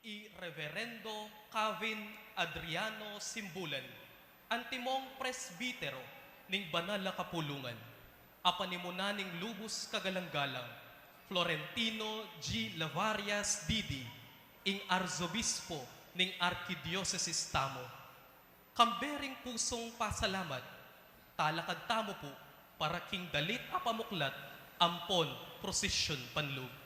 i Reverendo Kavin Adriano Simbulan, antimong presbitero ning banal na kapulungan, apanimuna ning lubos kagalanggalang, Florentino G. Lavarias Didi, ing Arzobispo ning Arkidiocese tamo. Kambering pusong pasalamat, talakad tamo po para king dalit apamuklat, ampon prosesyon panlug.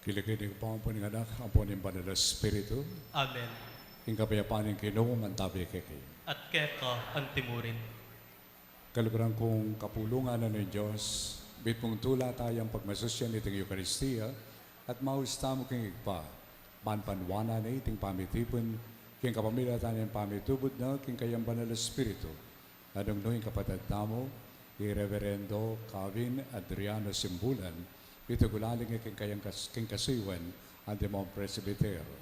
Kilikinig po ang puning anak, ang puning banal na Espiritu, Amen. ang kapayapaan ng Kinoong ang tabi kay kayo. At keka ang timurin. Kalukuran kong kapulungan ng Diyos, bit mong tula tayong pagmasusyan iting Eucharistia at mausta mo king igpa, panpanwana na iting pamitipon, king kapamilya tayo ng pamitubod na king kayang banal na Espiritu, anong noing kapatid namo, Reverendo Calvin Adriano Simbulan, ito gulaling king kayang king kasiwan, ang demong presbitero.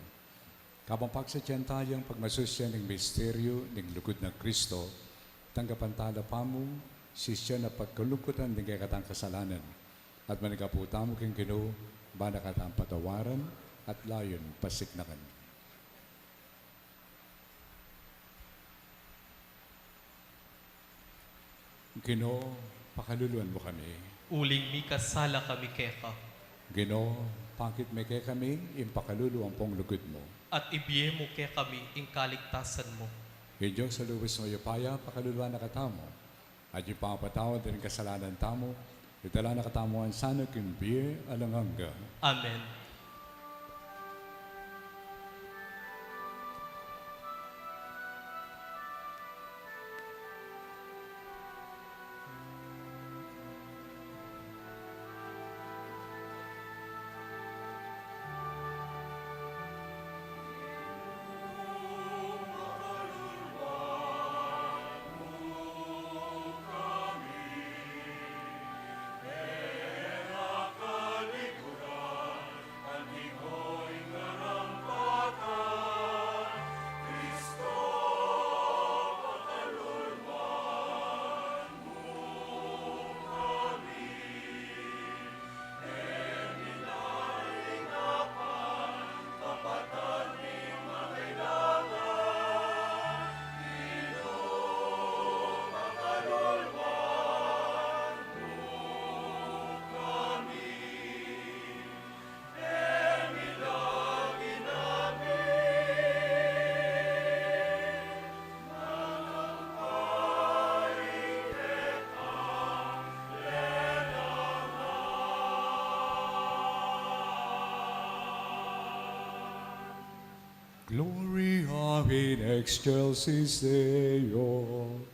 Kapang pagsadyan tayong pagmasusyan ng misteryo ng lugod ng Kristo, tanggapan tala pa mo, sisya na pagkalungkutan ng katang kasalanan, at manikaputa mo king Ginoo, banakatang patawaran, at layon pasiknakan. Ginoo, pakaluluan mo kami. Uling mi kasala kami keka. Ginoo, pakit may kay kami, impakaluluan pong lugod mo. At ibiye mo ke kami ing kaligtasan mo. Ginoo sa luwis mo paya, pakaluluan na katamo. At yung pangapatawad din kasalanan tamo, itala na katamuan sana kimbiye alanganga. Amen. Gloria in excelsis Deo.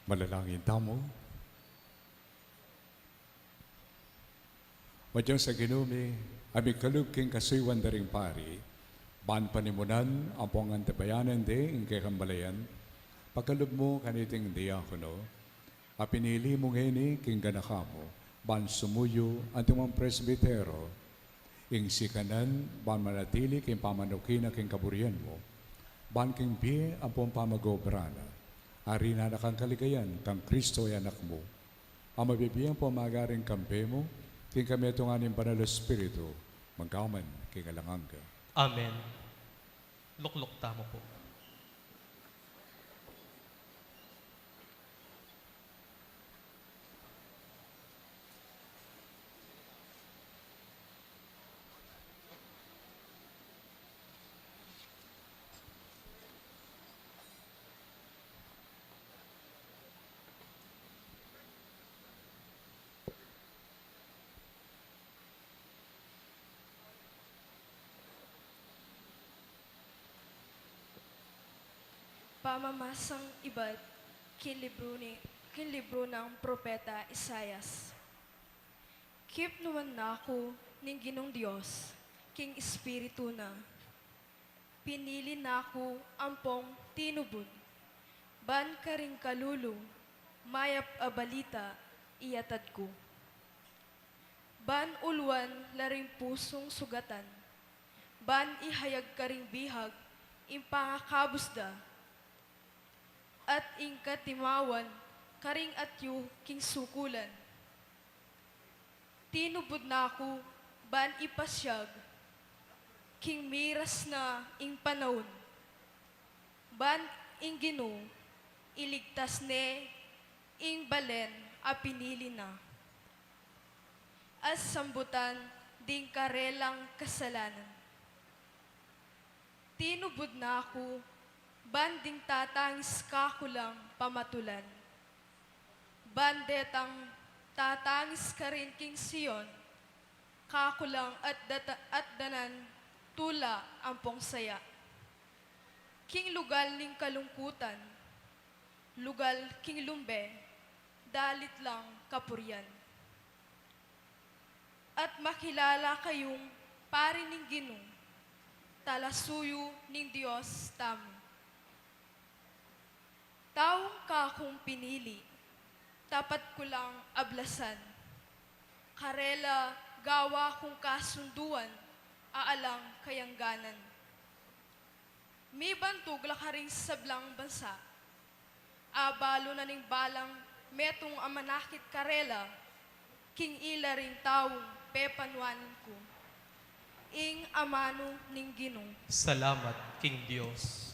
Manalangin tamo. Madyan sa ginumi, aming kalubking kasuywan daring pari, ban panimunan ang pong antabayanan de, ingkay kambalayan, pagkalub mo kaniting diakono, a pinili mo ngeni king ganakamo, ban sumuyo ang tumang presbitero, ing sikanan, ban manatili king pamanukina king kaburian mo, ban king biye ang pong pamagobrana, arina na kang kaligayan, kang Kristo ay anak mo, ang mabibiyang po magaring kampe mo, king kami itong aning banal na Espiritu, magkaman king alanganga. Amen. Luklok tamo po. Pamamasang iba't kinlibro ng propeta Isayas. Keep naman na ako ning Ginong Diyos, king Espiritu na. Pinili na ako ampong tinubod. Ban ka ring kalulong, mayap a balita, iyatad ko. Ban ulwan laring pusong sugatan. Ban ihayag ka ring bihag, impangakabusda. At ingka timawan, karing atyo king sukulan. Tinubod na ako, ban ipasyag, king miras na ing panahon. Ban ing Gino, iligtas ne, ing balen a pinili na. As sambutan, ding karelang kasalanan. Tinubod na ako, banding tatangis kakulang pamatulan. Bandetang tatangis ka rin king Sion, kakulang at danan tula ampong saya. King lugal ning kalungkutan, lugal king lumbe, dalit lang kapuryan. At makilala kayong pari ning Ginong, talasuyo ning Diyos tamo. Taong ka kong pinili, tapat ko lang ablasan. Karela, gawa kong kasunduan, aalang kayangganan. May bantog lakaring sablang bansa, abalo na ning balang metong amanakit karela, king ila ring taong pepanwanan ko. Ing amano ning Ginong. Salamat, King Diyos.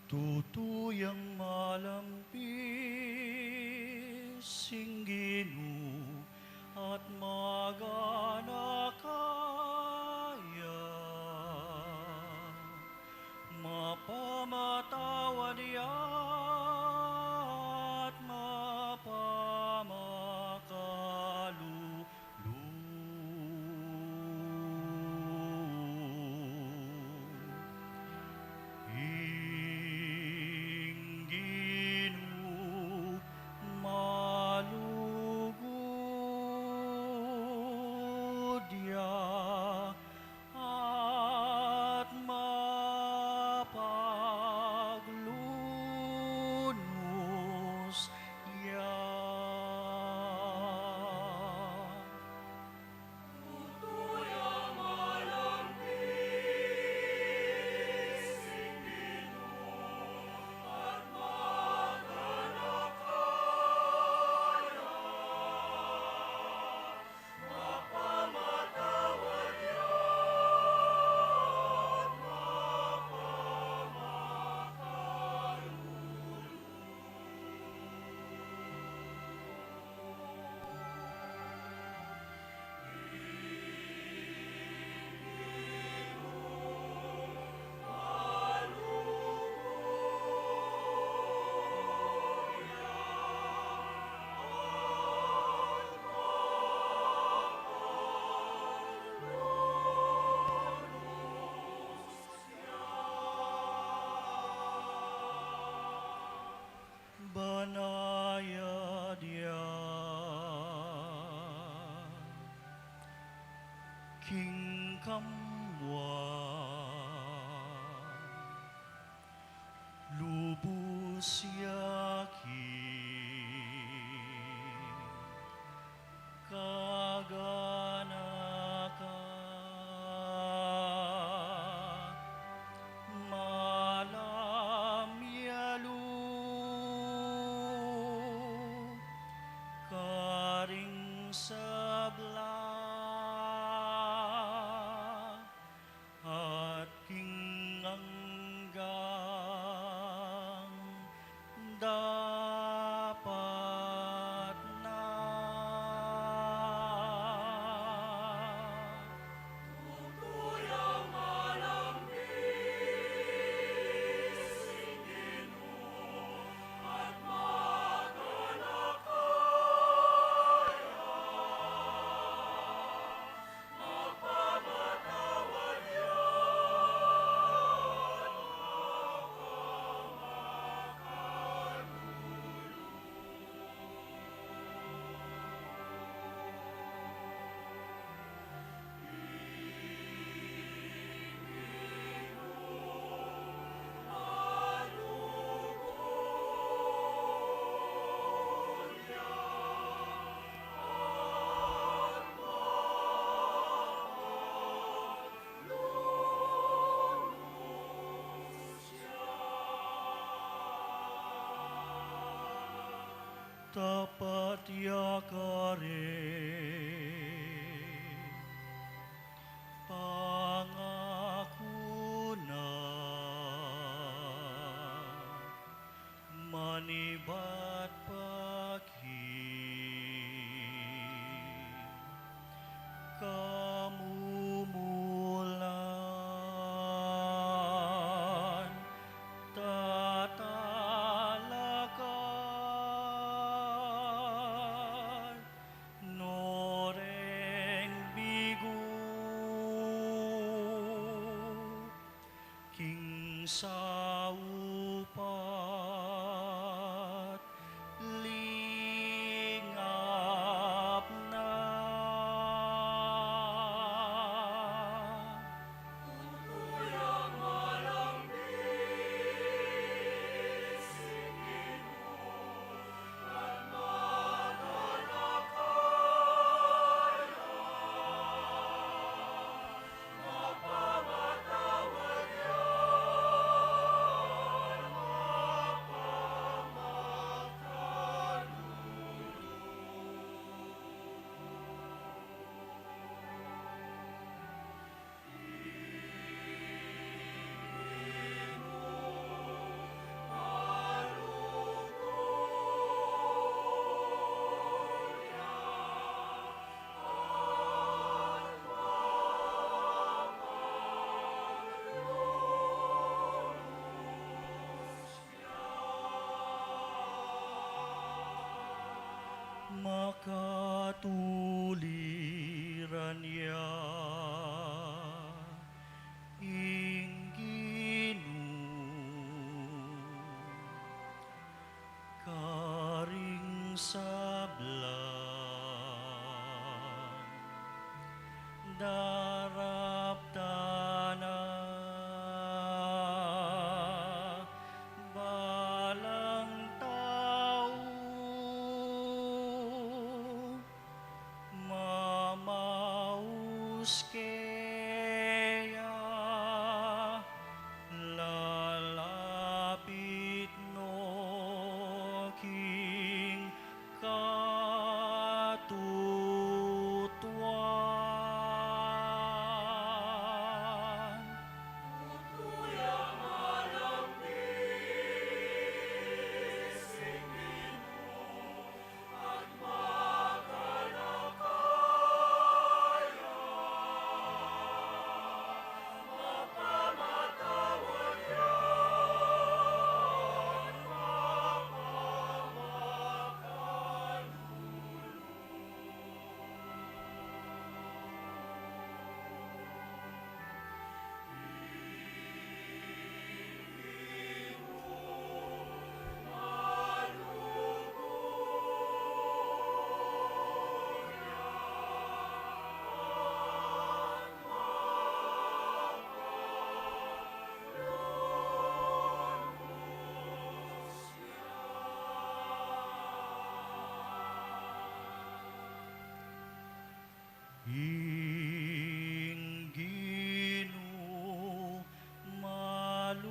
Tutuyang malampis singginu at magana kaya mapamatawa niya at Inginu King Kamwa, lubos yakin, kaganaka, malam yalu, karing sabla, at kinganggang dapat na. Tapat yakare, pangako na, manibat kamumulan, tatalakan, noreng bigu, king saupat, lingap na. Makatuliran niya, ingginu, karing sablang, daraptana, balang tao, mamaus kaya, lalapit no king katutuan. Inggino malugod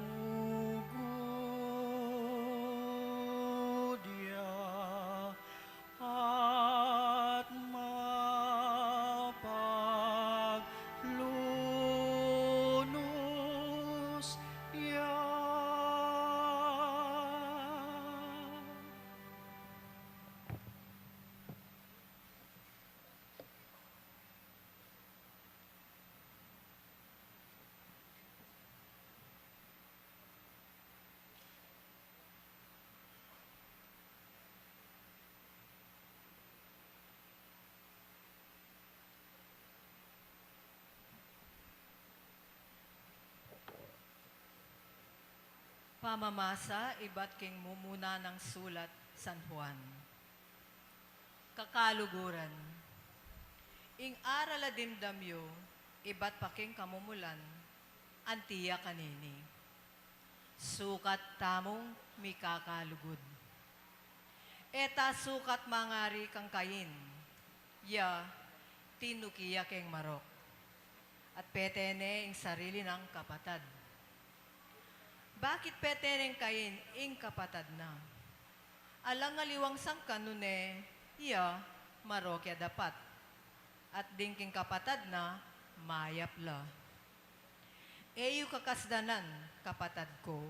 ya at mapaglunos ya. Pamamasa, iba't king mumuna ng sulat San Juan. Kakaluguran. Ing aral adimdamyo, iba't paking kamumulan, antiya kanini. Sukat tamong mikakalugod. Eta sukat mangari kang kayin, ya tinukiya keng marok. At petene ing sarili ng kapatad. Bakit peteneng kain ing kapatad na? Alang ngaliwang sang kanune, iya, marokya dapat. At dingking kapatad na, mayapla. Eyu kakasdanan, kapatad ko,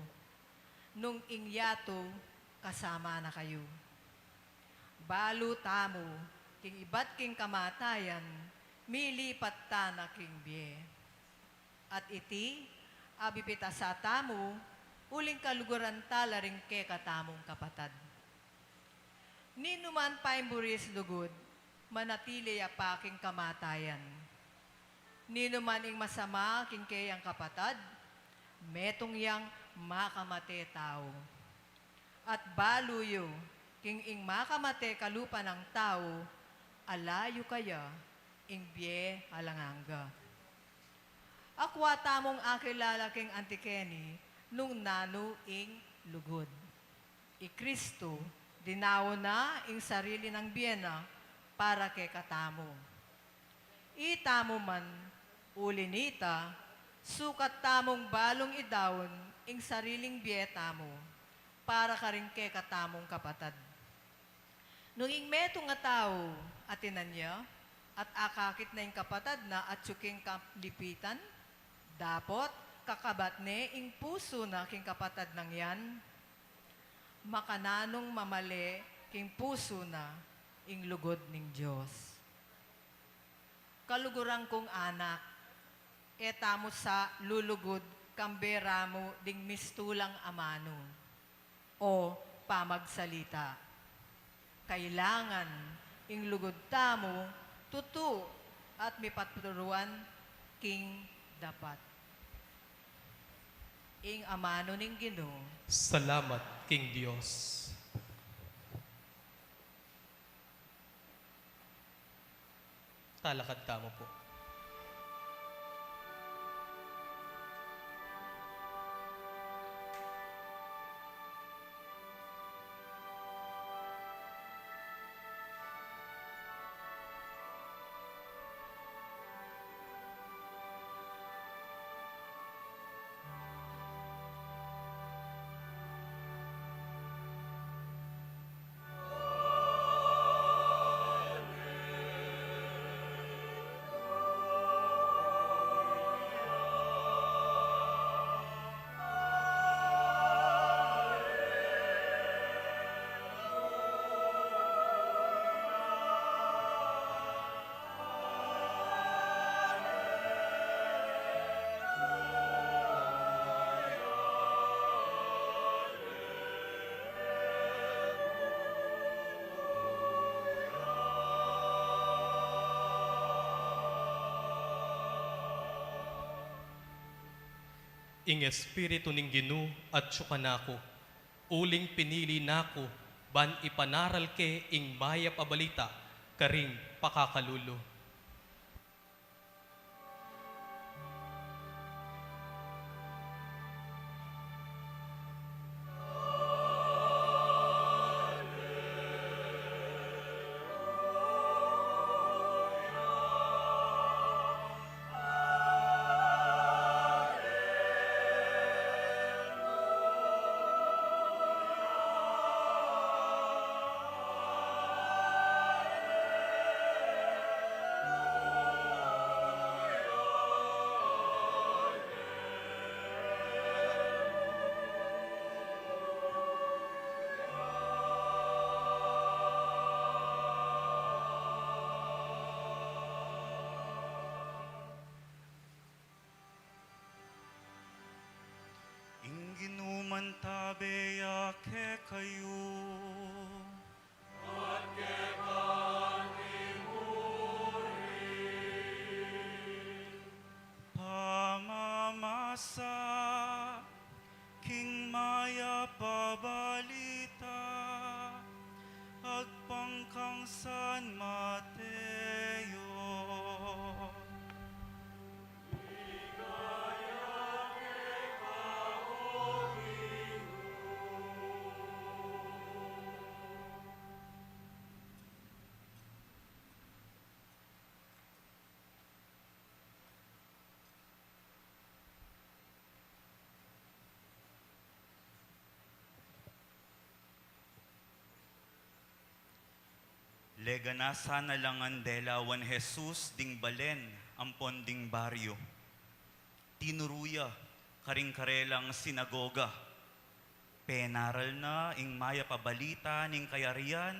nung ingyato, kasama na kayo. Balu tamo, king iba't king kamatayan, milipat ta na king biye. At iti, abipita sa tamo, uling kaluguran tala ring ke katamong kapatad. Ninuman paimburis lugod, manatili apaking kamatayan. Ninuman ing masama king kayang kapatad, metong yang makamate tao. At baluyo, king ing makamate kalupa ng tao, alayo kaya, ing biye alanganga. Akwa tamong akilala king antikeni, nung nano ing lugod. Kristo, dinawo na ing sarili ng biyena para kay katamo. Itamo man, ulinita, sukat tamong balong idawon ing sariling biyeta mo, para ka rin kay katamong kapatad. Nung ing metong nga tao, atinan niya, at akakit na ing kapatad na at suking kaplipitan, dapot, kakabat ne ing puso na king kapatad ng yan, makananong mamali king puso na ing lugod ning Diyos. Kalugurang kong anak, etamo sa lulugod kambera mo ding mistulang amano o pamagsalita. Kailangan ing lugod tamo tutu at mipaturuan king dapat. Ing amano ning Ginoo. Salamat, King Diyos. Talakad tamo po. Ing espiritu ning Ginoo at sukanako, uling pinili nako, ban ipanaral ke ing mayap abalita, karing pakakalulo. tabeya ke kayo. Pamamasa king maya pabalita agpangkang San Mateo. Leganasa na langan dela Juan Jesus ding balen ampon ding baryo. Tinuruya karing karelang sinagoga. Penaral na ing maya pabalita ning kayarian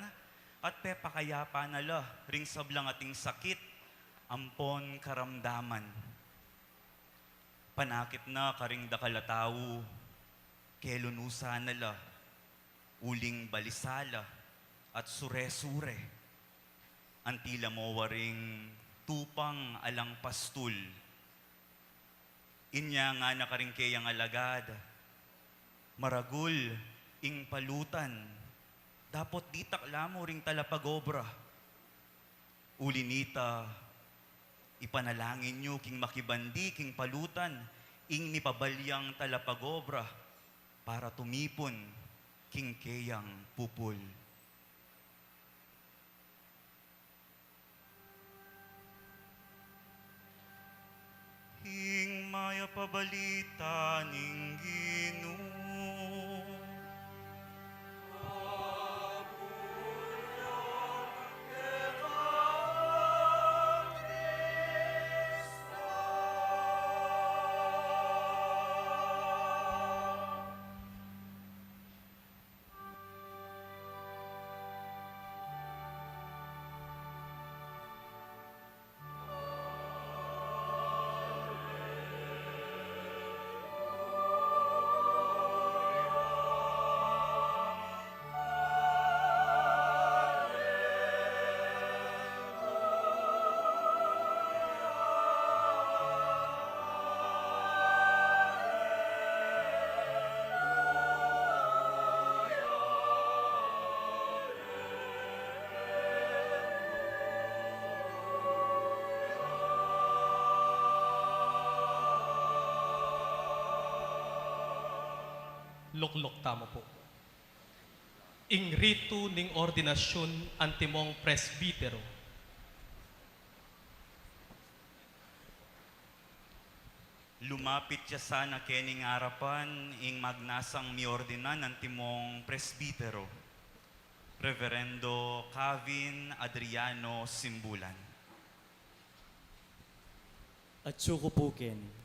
at pepakayapa nala ring sablang ating sakit ampon karamdaman. Panakit na karing dakalataw kelunusa nala uling balisala at sure-sure. Antila mo waring tupang alang pastul. Inya nga nakaring kayang alagad. Maragul ing palutan. Dapot di taklamo ring talapagobra. Ulinita, ipanalangin nyo king makibandi king palutan ing nipabalyang talapagobra para tumipon king kayang pupul. Ing maya pabalita ning Ginoo. Luklok tamo po. Ing rito ning ordinasyon antimong presbitero. Lumapit siya sana kening harapan ing magnasang miordinan ng timong presbitero. Reverendo Kavin Adriano Simbulan. At suko po, Ken.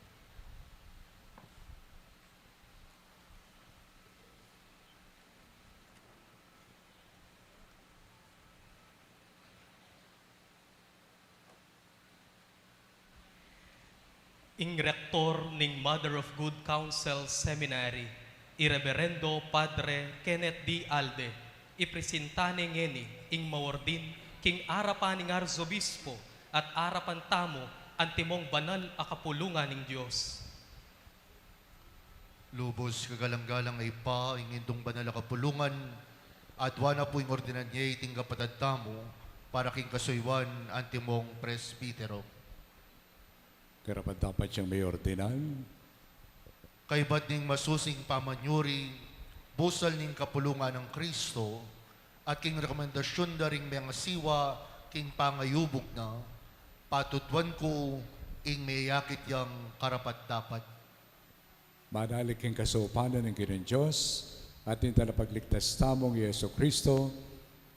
Ing rektor ning Mother of Good Counsel Seminary, Ireverendo Padre Kenneth D. Alde, ipresentane ngeni ing mawardin king arapan ning Arzobispo at arapan tamo antimong banal a kapulungan ning Dios. Lubos kagalang-galang ay pa ing indong banal a kapulungan at wana po ing ordinan niya iting kapatad tamo para king kasuywan antimong presbitero. Karapat dapat siyang may ordinan. Kay ba't ning masusing pamanyuri, busal ning kapulungan ng Kristo, at king rekomendasyon na ring mga siwa, king pangayubog na, patutwan ko ing mayakit yang karapat dapat. Manalik king kasupanan ng Ginoong Diyos at yung talapagligtas tamong Yeso Kristo,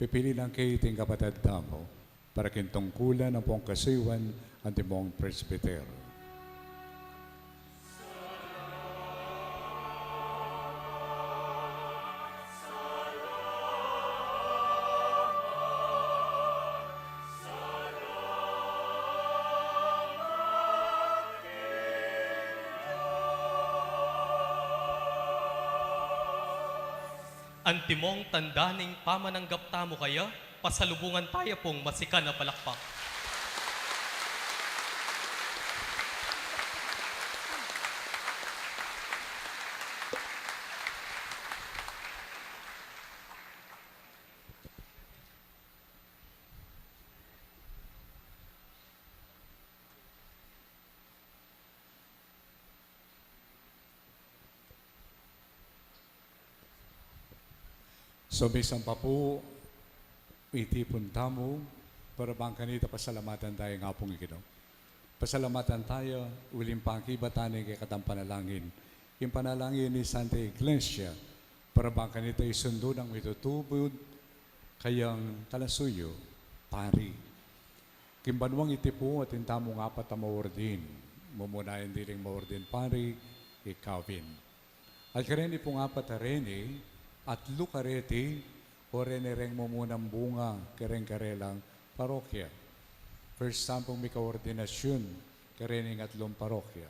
pipili lang kayo iting kapatid tamo para kintungkulan ang pong kasiwan ang timong presbitero. Antimong tandaning pamananggap tamo kaya, pasalubungan tayo pong masikan na palakpak. So bisan pa po, itipon tamo, para bang kanita pasalamatan tayo nga pong Ginoo. Pasalamatan tayo, uling pangkibatan kay katang panalangin. Yung panalangin ni Santa Iglesia, para bang kanita isundo ng itutubod, kayang kalasuyo, pari. Kimbanwang itipo at intamo nga pat mawordin. Mumunayan diling mawordin pari, ikawin. At kareni po nga pat areni, at lukareti, o renereng mo munang bunga, kereng-karelang parokya. First sampung may kaordinasyon, karening atlong parokya.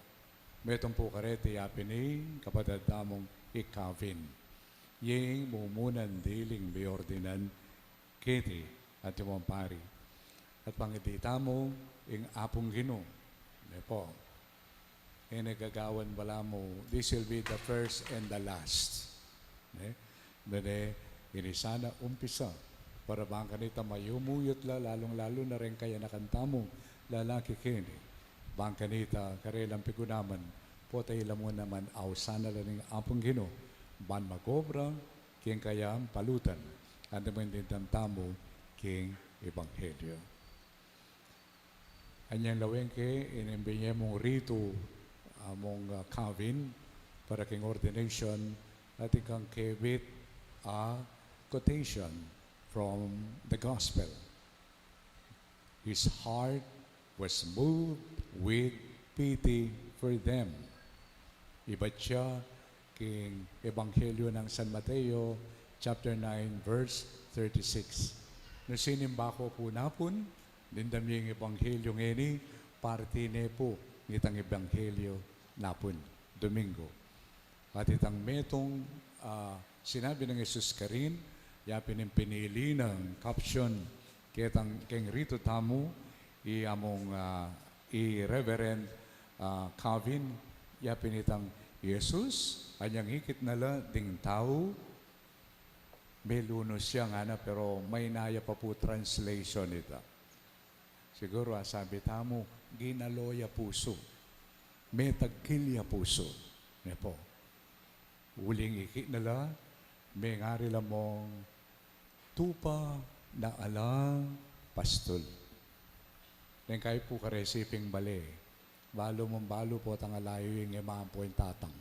Metong po kareti yapini, kapatid damong ikawin. Yeng mumunan diling may ordinan, kiti at yung pari. At pangitita mo, ing apong Ginoo. Po, nagagawan bala mo, this will be the first and the last. Dane, ini sana umpisa para bang kanita mayumuyot lalong-lalo na rin kaya nakanta mo lalaki kini. Bang kanita karelang pigunaman po tayo mo naman aw sana lang apong Ginoo. Ban magobra king kayang palutan. Ano man din tamo king ebanghelyo. Anyang laweng ke inimbinye mong rito among Calvin para king ordination at ikang kebit a quotation from the gospel. His heart was moved with pity for them. Iba siya king Ebanghelyo ng San Mateo, chapter 9, verse 36. Nasinimba ko po napon, dindam yung Ebanghelyo ngeni, parte ne po nitang Ebanghelyo napon, Domingo. At itang metong sinabi ng Jesus karin, yapin yung pinili ng caption keng rito tamo, among i-Reverend Calvin, yapin itang Jesus, anyang hikit nala ding tao, may lunos siya nga na, pero may naya pa po translation ita. Siguro sabi tamo, ginaloya puso, may tagkilya puso. Ne po. Uling ikit nala, may ngari lamong tupa na alang pastol. Neng kayo po karesiping bali, balo mong balo po tangalayo yung imahan po yung tatang.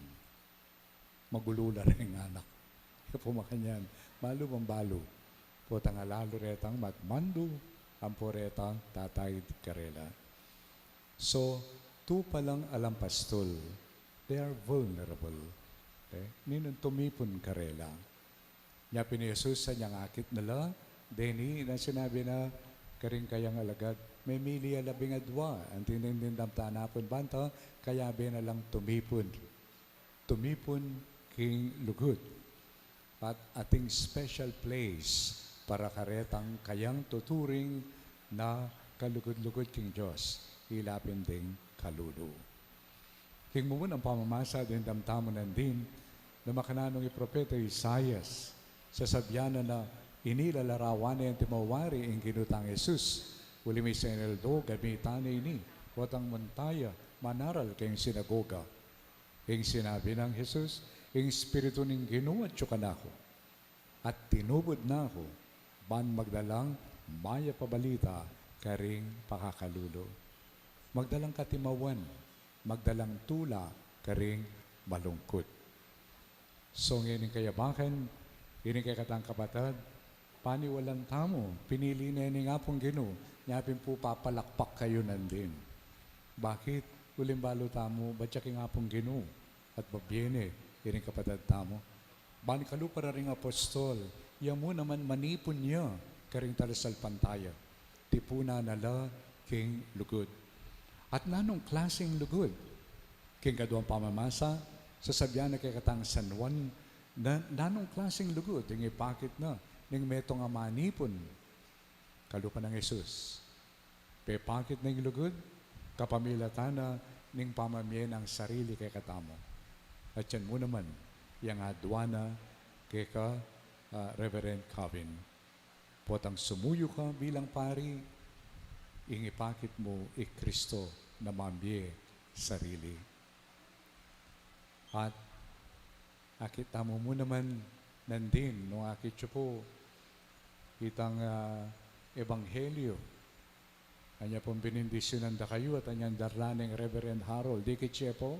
Magulula rin ang anak. Kaya po makanyan, balo mong balo po tangalalo retang magmando, ang po retang tatay karela. So, tupa lang alang pastol, they are vulnerable. Okay? Ninong tumipon karela. Nya ni Jesus sa niyang akit nila, deni na sinabi na karing kayang alagad, may milya labing adwa, ang tinindindam tanapon banta, kaya na lang tumipon. Tumipon king lugod. At ating special place para karetang kayang tuturing na kalugod-lugod king Diyos, ilapin ding kalulo. King mo ang pamamasa din damtamonan din na makananong ipropeta Isaias sa sabyana na inilalarawan niya ang timawari ang ginutang Jesus. Uli may sa inaldo, gamitan ini, watang mantaya, manaral kayong sinagoga. Ang sinabi ng Jesus, ang Espiritu ng Ginoo at tsukan ako. At tinubod na ako, ban magdalang maya pabalita, karing pakakalulo. Magdalang katimawan, magdalang tula, karing malungkot. So ngayon kayabakan, ini kay katang kapatid, paniwalang tamo, pinili na ini nga pong Ginoo, nyapin po papalakpak kayo nandin. Bakit? Ulimbalo tamo, batya ki nga pong Ginoo, at babyene, ini kapatid tamo. Bani kalu para ring apostol, yamu naman manipon niya, karing talasal pantaya. Tipuna nala, king lugod. At nanong klaseng lugod? King kaduang pamamasa, sasabihan na kay katang San Juan nanong klaseng lugod, yung ipakit na, ning metong nga manipon, kalupa ng Jesus. Pepakit na yung lugod, kapamilatana, ning pamamien ang sarili kay katamo. At yan mo naman, yung adwana kay ka, Reverend Calvin. Potang sumuyo ka bilang pari, ingipakit mo Kristo na mamye sarili. At akita mo naman nandin no akit po itang ebanghelyo. Anya pong binindisyonan da kayo at anyang darlaning Reverend Harold. Di kitsiya po,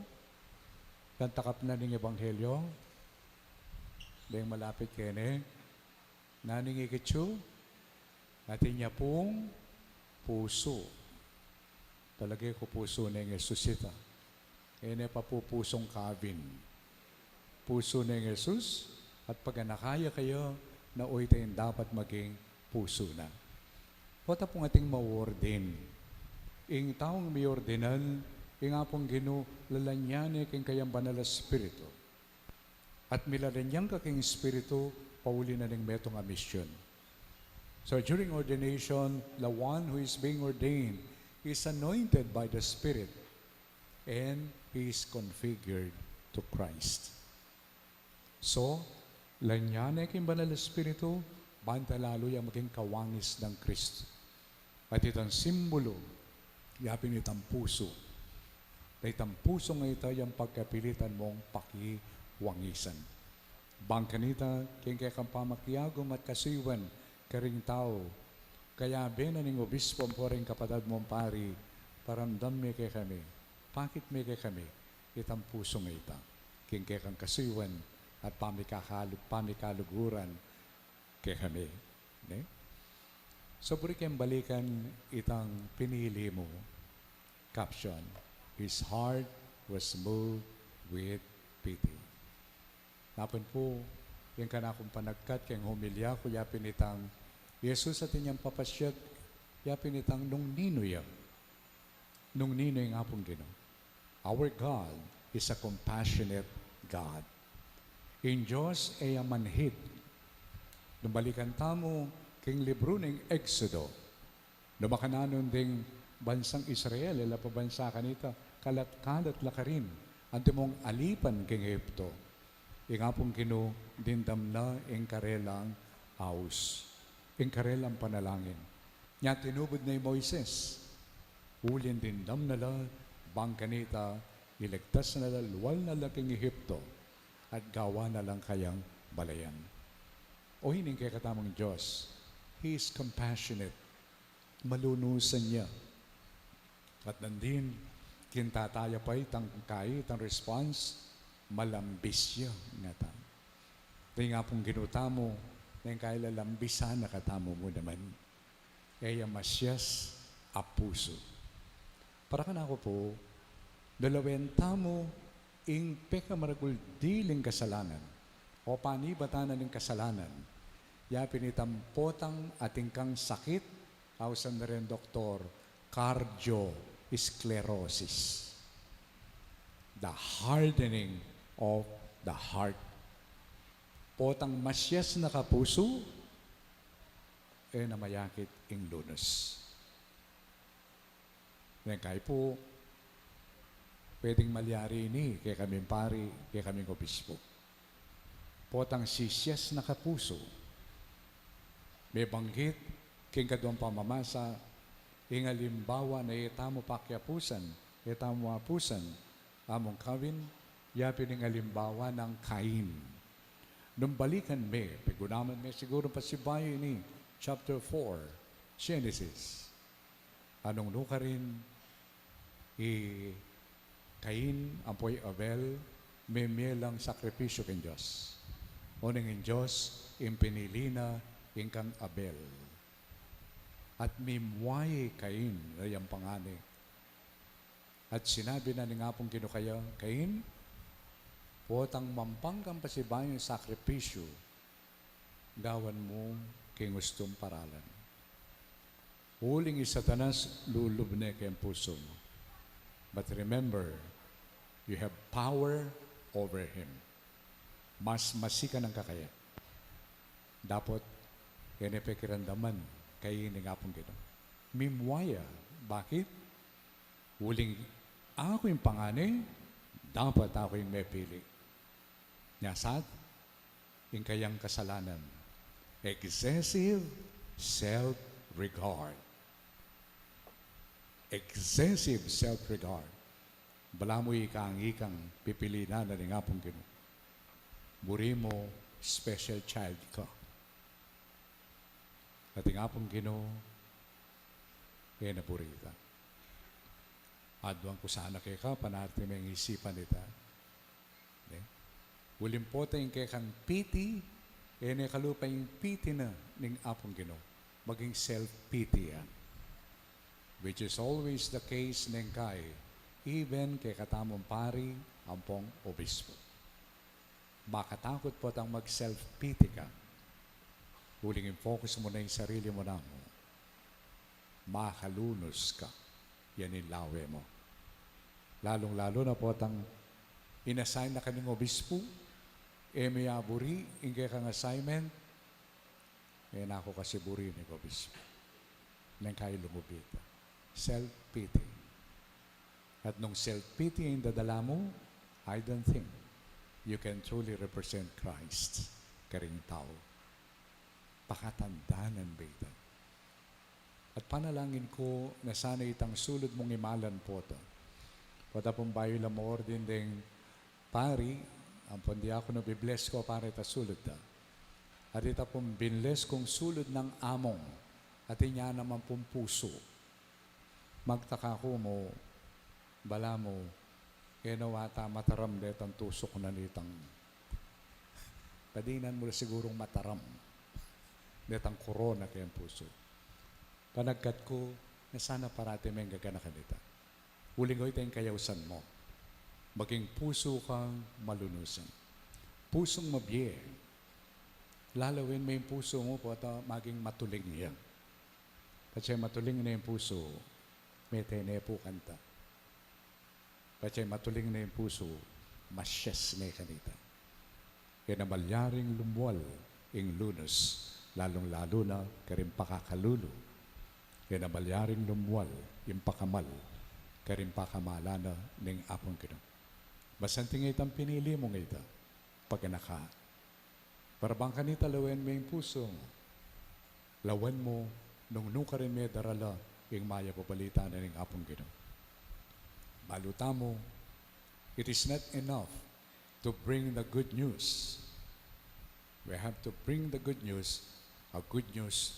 kantakap na ning ebanghelyo. Dahil malapit kene, naning ikitsu, natin niya pong puso. Talagay ko puso na yung Jesusita. Kaya pa po pusong Calvin. Puso na yung Jesus, at pag nakaya kayo, na oy tayong dapat maging puso na. Pota pong ating ma-ordin. Ing taong may ordinan, ing apong gino, lalanyane king kayang banal na Espiritu. At milalanyang ka king Espiritu, pauli na ng metong a mission. So during ordination, the one who is being ordained is anointed by the Spirit and he is configured to Christ. So, lanyan ay king banal na Espiritu, banta lalo yung maging kawangis ng Kristo. At itang simbolo, yapin itang puso. Na itang puso nga ito yung pagkapilitan mong pakiwangisan. Bangkanita, king kaya kang pamakyagom at kasiwan, karing tao. Kaya benaning obispo po rin kapatad mong pari, paramdam me kay kami. Pakit me kay kami, itang puso nga ita. King kaya kang kasiwan, at pamikaluguran kay kami. Ne? So, buri kayong balikan itang pinili mo. Caption, His heart was moved with pity. Napon po, yung kanakong panagkat, kayong humilya ko, yapin itang Jesus at inyang papasyag, yapin itang nung ninoy. Nung ninoy nga pong gino. Our God is a compassionate God. In Diyos ay manhid. Numbalikan tamo king libro ng Exodo. Numakananon ding bansang Israel, ila pa bansa kanita, kalat-kalat lakarin, ante mong alipan king Egypto. Ingapong kino dindam na ing karelang house. Ing karelang panalangin. Nya tinubod na Moises. Ulin dindam na la, bang kanita, iligtas na la, luwal na la king Egypto. At gawa na lang kayang balayan. O hining kay katamang Diyos, He is compassionate. Malunusan niya. At nandin, kintataya pa itang kay, itang response, malambis siya nga tamo. Dahil nga pong ginutamo, na yung kaya lalambisan na katamo mo naman. Kaya masyas a puso. Para ka na ako po, dalawen tamo, ing peka maragul diling kasalanan o panibatanan ng kasalanan ya pinitampotang ating kang sakit hausan na rin doktor cardiosclerosis, the hardening of the heart. Potang masyas na kapuso namayakit ing lunas. Ngayon kayo po pwedeng malyari ini kay kaming pari, kay kaming obispo. Potang sisyas na kapuso. May banggit, king kadwang pamamasa, ingalimbawa na itamo pakyapusan, itamo apusan, among kawin, yapin ng alimbawa ng Cain. Nung balikan me, pigunaman me siguro pa si Bayo ini, chapter 4, Genesis. Anong nuka rin, Cain, ampoy Abel, may lang sakripisyo king Diyos. O ng Diyos, impinili na kang Abel. At mimwaye Cain, rayang pangani. At sinabi na ni nga pong kinukaya, Cain, potang mampangkang pasibayan sakripisyo, gawan mo king gustong paralan. Huling Satanas, lulubne kayong puso mo. But remember, you have power over him. mas masika ng kakaya. Dapat, yan pekirandaman kay ini nga pong gano'n. Mimwaya, bakit? Huling ako yung panganay, dapat ako yung may pili. Nyasad, yung kayang kasalanan. Excessive self-regard. Excessive self-regard. Bala mo ikang pipili na nga pong gano'n. Buri mo, special child ka. At nga pong gino'n, naburi ka. Adwang ko sana kay ka, panarte may isipan nita. Ulim po tayong kay kang piti, kalupa yung piti na ning apong gino'n. Maging self-pity yan. Which is always the case ng kay, even kay katamong pari, ampong obispo. Makatakot po tang mag-self-pity ka. Huling focus mo na yung sarili mo na mo. Makalunos ka. Yan yung lawe mo. Lalong-lalo na po tang inassign na kaming obispo, may aburi, ingay kang assignment, na ako kasi buri ni obispo. Nang kayo lumubita. Self-pity. At nung self-pity yung dadala mo, I don't think you can truly represent Christ. Karing tao. Pakatandaanan ba ito? At panalangin ko na sana itang sulod mong imalan po ito. Pata pong bayo lamor din ding pari, ang pondi ako na bibless ko para ita sulod ta. At ita pong binless kong sulod ng among at inya naman pong puso. Magtaka ko mo, bala mo, nawata mataram detang tusok na nitang padinan mo sigurong mataram netang korona kayang puso. Panagkat ko na sana parati may gagana kanita. Huling ko itayong kayawsan mo. Maging puso kang malunusan. Pusong mabiye. Lalawin mo yung puso mo po at maging matuling yan. Kasi matuling na yung puso, may tenepo kanta. Kasi matuling na yung puso, masyes may kanita. Kaya nabalyaring lumuwal ing lunos, lalong-lalo na karim pakakalulu. Kaya nabalyaring lumuwal yung pakamal, karim pakamala na ng apong kinong. Basanting itang pinili mo ngayta, pag naka. Parabang kanita lawan mo yung puso mo. Lawan mo, nung ka rin may darala, yung maya papalita na ng apong kinong. Baluta mo, it is not enough to bring the good news. We have to bring the good news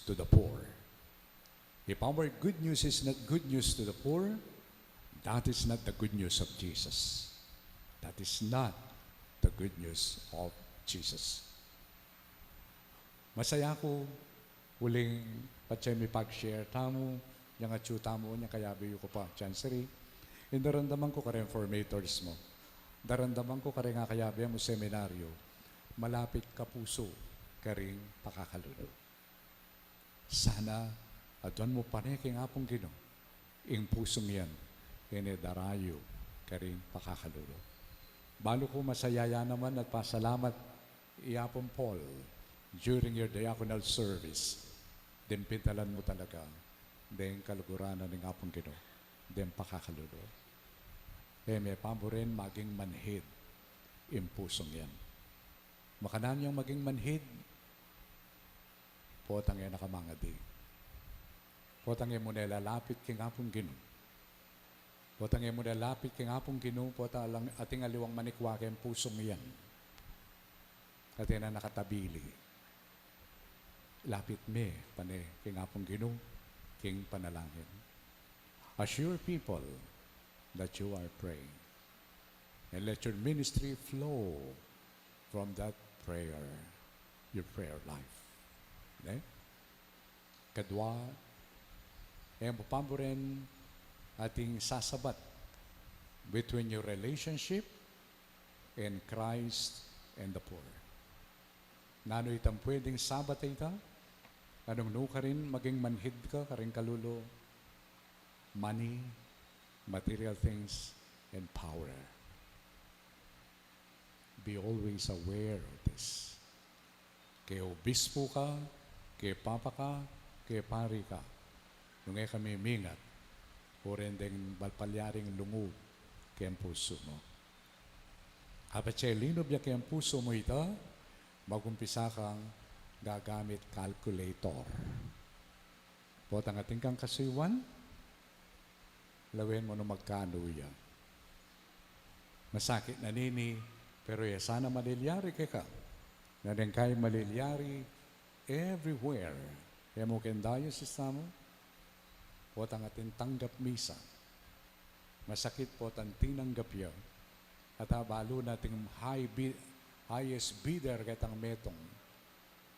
to the poor. If our good news is not good news to the poor, that is not the good news of Jesus. That is not the good news of Jesus. Masaya ko, huling patsay mi pag-share tamo, yung atsuta mo, yung kayabi ko pa, Chancery. Darandaman ko kare informators mo. Darandaman ko kare nga kayabi mo seminaryo. Malapit ka puso, karing pakakalunod. Sana, adon mo paneking apong gino, ing pusong yan, darayo, karing pakakalunod. Balo ko masayaya naman at pasalamat iapong Paul during your diaconal service. Then pintalan mo talaga, then kaluguranan ng apong gino, then pakakalunod. May paborin maging manhid yung pusong yan. Makanan yung maging manhid, potang yan nakamangadi. Potang yan mo nalalapit king apong gino. Potang yan mo nalalapit king apong gino, potang lang ating aliwang manikwa yung pusong yan. At yan na nakatabili. Lapit me, pane, king apong gino, king panalangin. Assure people that you are praying. And let your ministry flow from that prayer, your prayer life. Okay? Kadwa, pamburin ating sasabat between your relationship and Christ and the poor. Nano itang pwedeng sabat ita? Anong nuka rin maging manhid ka, karing kalulo? Money, material things, and power. be always aware of this. Kay obispo ka, kay papa ka, kay pari ka. Nung kami mingat, o rendeng balpalyaring lungod kay ang puso mo. Apat siya linob niya kay ang puso mo ito, magumpisa kang gagamit calculator. Pot ang ating kang kasiwan, lawin mo na magkano yan. Masakit na nini, pero sana malilyari ka. Na din kayo malilyari everywhere. Kaya mo kendayo si Samo, pot ang ating tanggap misa. Masakit po ang tinanggap yan. At habalo nating highest bidder katang metong.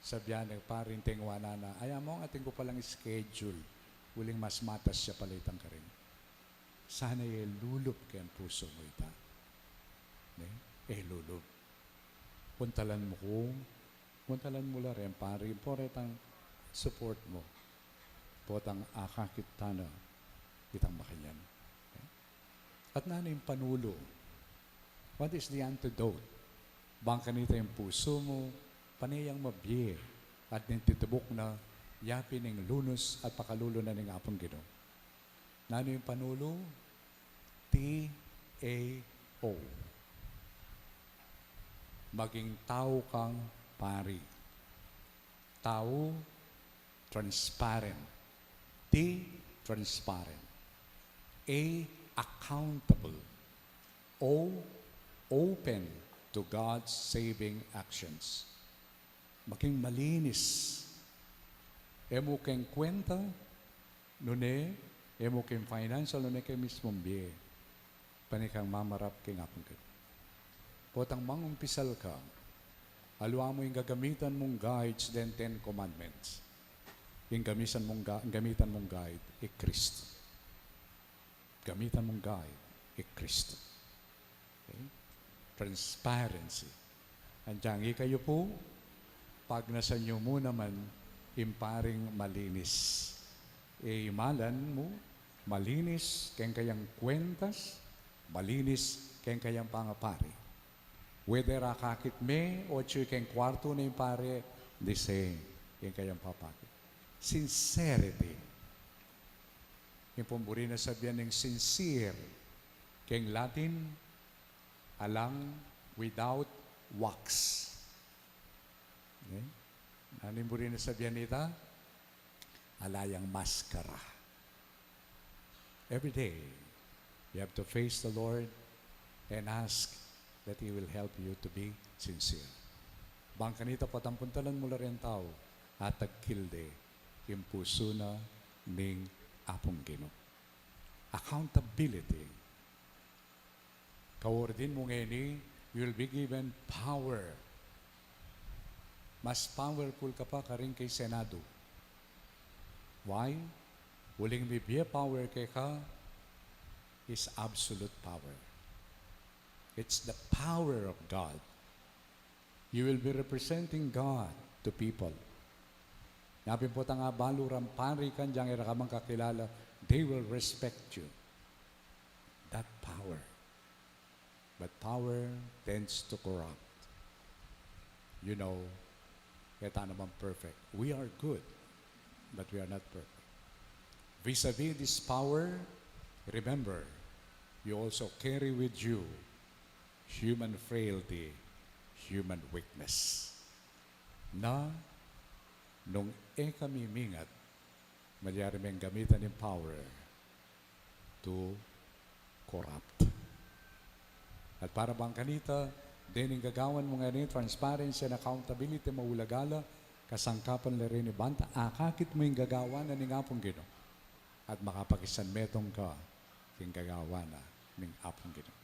Sabihan ng parin tingwana na, ayaw mo ang ating ko palang schedule. Uling mas matas siya palitang ka rin. Sana lulup kaya ang puso mo ita. Lulup. Puntalan mo ko. Puntalan mo la rin, pari. Poretang support mo. Potang akakit tana. Itang makanyan. At nana yung panulo. What is the antidote? Bangka nito yung puso mo, panayang mabye at nintitubok na yapin ng lunos at pakalulo na ng apong Ginoo. Nano yung panulo? T-A-O. Maging tao kang pari. Tao, transparent. T, transparent. A, accountable. O, open to God's saving actions. Maging malinis. Emo keng kwenta, nune, emo keng financial, nune keng mismong biye. Panikang mamarap keng apong ka. Potang mangumpisal ka, alwa mo yung gagamitan mong guides, then 10 commandments. Yung gamitan mong guide, Kristo. Gamitan mong guide, Kristo. Okay? Transparency. Andiyan kayo po, pag nasa inyo mo naman, imparing malinis. Imalan mo, malinis, kayang kayang kwentas, malinis, kayang kayang pangapari. Whether akakit me, o chuy kayang kwarto na yung pare, the same, kayang kayang papakit. Sincerity. Yung pumburi na sabihan ng sincere, kayang Latin, alang without wax. Okay? Nanimburi na sabihan nita, alayang maskara. Every day, you have to face the Lord and ask that He will help you to be sincere. Bangka nita patampuntalan mo rin tao at tagkilde yung puso na ning apong Ginoo. Accountability. Kawardin mo ngayon, you will be given power. Mas powerful ka pa rin kay Senado. Why? Huling bibigay power kay ka is absolute power. It's the power of God. You will be representing God to people. Napin po nga baluram pari kan diyang irakamang kakilala, they will respect you. That power. But power tends to corrupt. You know, kaya naman perfect. We are good, but we are not perfect. Vis-a-vis this power, remember, you also carry with you human frailty, human weakness. Na, nung kami mingat, malyari may gamitan ng power to corrupt. At para bang kanita, din yung gagawan mo ngayon, transparency and accountability, maulagala, kasangkapan na rin ni Banta, akakit mo yung gagawa na ng apong Ginoo. At makapakisan metong ka, yung gagawa na ng apong Ginoo.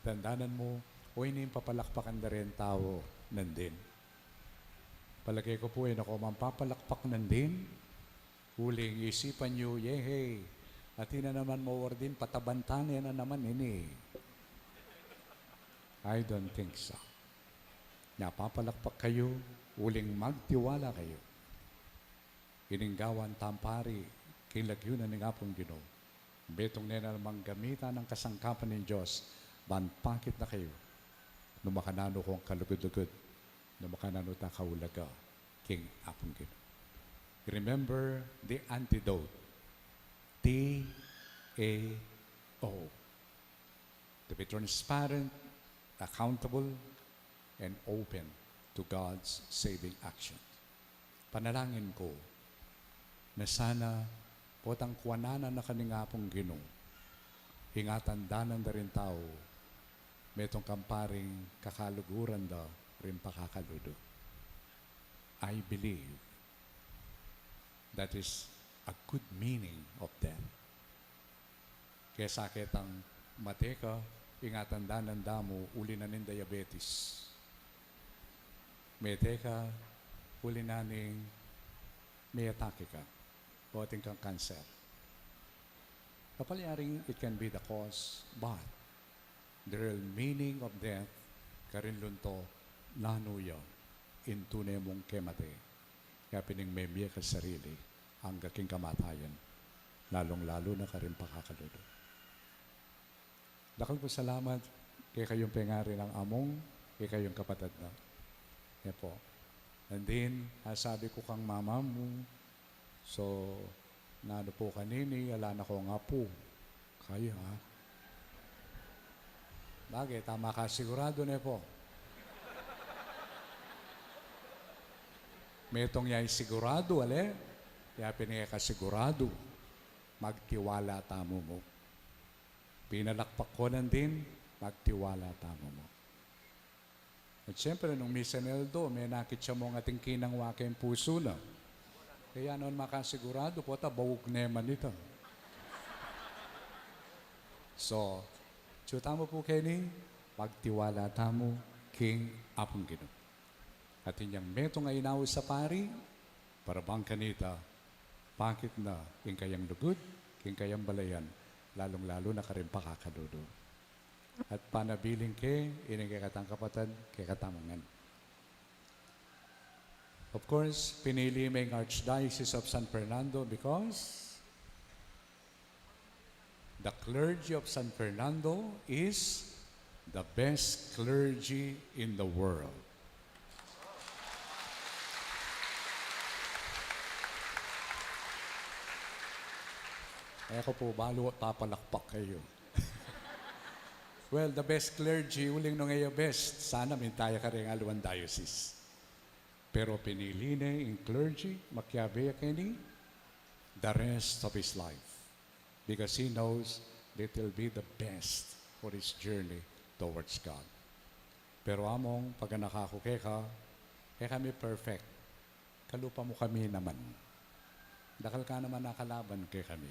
Tandanan mo, o ini yung papalakpakan na rin tao nandin. Palagay ko po ako, mampapalakpak nandin, huling isipan nyo, yehey, at na naman mo din, patabantan na naman ini. I don't think so. Napapalakpak kayo, uling magtiwala kayo. Ininggawan tampari, kinlagyunan ng apong Ginoo. Betong nila namang gamitan ng kasangkapan ng Diyos, banpakit na kayo no makanano kong kalugod-lugod, no makanano ta kaulaga, king apong Ginoo. Remember the antidote. T-A-O. To be transparent, accountable, and open to God's saving action. Panalangin ko na sana potang kuwananan na kaningapong Ginoo, hingatan danan na rin tao, metong kamparing kakaluguran da rin pakakaludo. I believe that is a good meaning of them. Kaya sakit ang mateka, ingatan danan damo, uli na nin diabetes. Meteka, uli na ning may atake ka, o ating kang cancer. Kapalyaring it can be the cause, but the real meaning of death, karin lunto, nanuya, intune mong kemate. Kaya piningmemye ka sarili, ang gaking kamatayan, lalong-lalo na karin pakakaludo. Dakal po salamat, kay kayong pengari ng among, kay kayong kapatid na. Yan po. And then, sabi ko kang mama mo, so, nano po kanini, ala na ko nga po. Kayo ha? Bagay, tama ka, sigurado na po. Metong yay sigurado, ale? Kaya pinigay ka sigurado, magtiwala tamo mo. Pinalakpak ko din, magtiwala tamo mo. At siyempre, nung Misa Neldo, may nakit siya mong ating kinang wakay puso na. Kaya noon makasigurado po, bawag neman ito. So, tamo po Kenny, pagtiwala tamo, King Apong Ginoo. At inyang metong ay inaw sa pari, para bang kanita, bakit na, king kayang lugod, king kayang balayan, lalong-lalo na ka rin pakakadudo. At panabiling ke, ining kay katang kapatid, kay katamangan. Of course, pinili may Archdiocese of San Fernando because the clergy of San Fernando is the best clergy in the world. Kaya ko po, balo papalakpak kayo. Well, the best clergy, uling no ngayon best, sana mintaya ka rin aluan diocese. Pero pinili na yung clergy, makiabe kini, the rest of his life. Because he knows that it will be the best for his journey towards God. Pero among, pag nakakukay ka, kaya kami perfect. Kalupa mo kami naman. Dakal ka naman nakalaban kay kami.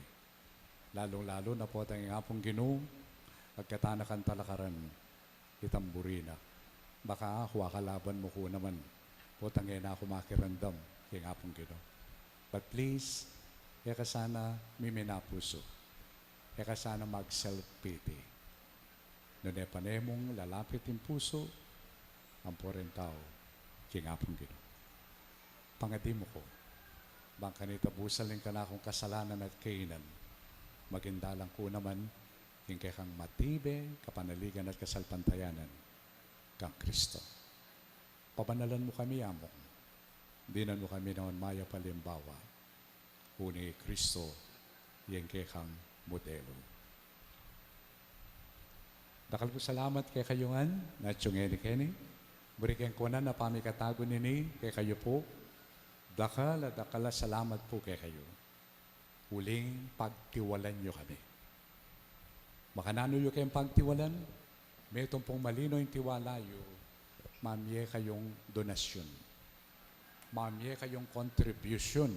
Lalong-lalo na po tayong apong Ginoo, pagkatanakan talakaran, itamburina. Baka ako, kalaban mo ko naman. Putang na ako makirandam, yung apong Ginoo. But please, kaya ka sana miminapuso. Kaya ka sana mag-self-pity. Noon e panemong lalapit yung puso, ang poren tao, yung apong Ginoo. Pangadi mo ko, bang kanita busalin ka na akong kasalanan at kainan, magindalang ko naman, yung kay kang matibe, kapanaligan at kasalpantayanan, kang Kristo. Pabanalan mo kami, among. Dinan mo kami naman maya palimbawa. Uni Kristo, yung kay kang modelo. Dakal ko salamat kay kayungan, na tiyungeni keni. Burikin ko na pamikatago nini, kay kayo po. Dakal at dakala salamat po kay kayo. Huling pagtiwalan nyo kami. Makanano nyo kayong pagtiwalan, may itong pong malino yung tiwala nyo, mamye kayong donasyon. Mamye kayong contribution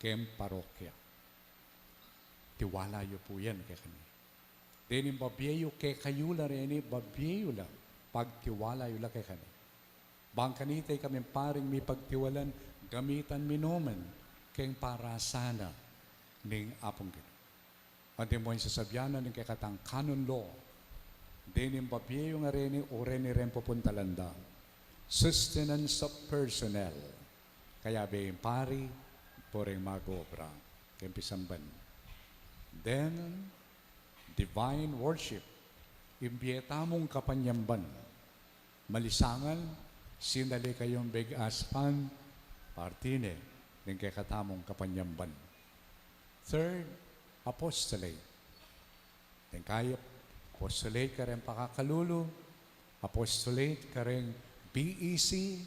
kayong parokya. Tiwala nyo po yan kay kami. Then yung babiyayo kay kayo la rin, babiyayo la, pagtiwala nyo la kay kami. Bang kanitay kami paring may pagtiwalan, gamitan minoman kayong para sana ning apong Ginoo. Ante mo yung sasabyanan ng kakatang canon law, din yung babiye yung areni o reni rin pupuntalanda. Sustenance of personnel. Kaya yung pari, poreng mag-obra. Kempisamban. Then, divine worship. Imbieta mong kapanyamban. Malisangan, sinali kayong big aspan, partine, ng kakatamong kapanyamban. Third, apostolate. Then kayo, apostolate ka rin pakakalulu, apostolate ka rin BEC,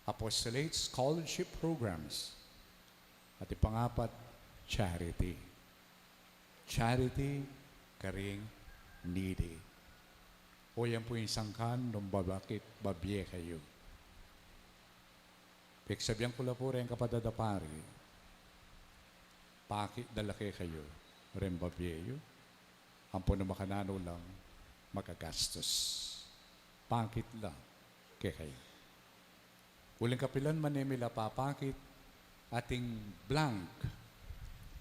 apostolate scholarship programs. At ipangapat, charity. Charity ka rin needy. O yan po yung sangkan nung babakit babye kayo. Pagsabihan ko lang po rin kapadadapari, pakit dalaki kayo, rin babyeyo, ang po na makanano lang, magagastos. Pakit lang, kay kayo. Uling kapilan man nila papakit, ating blank,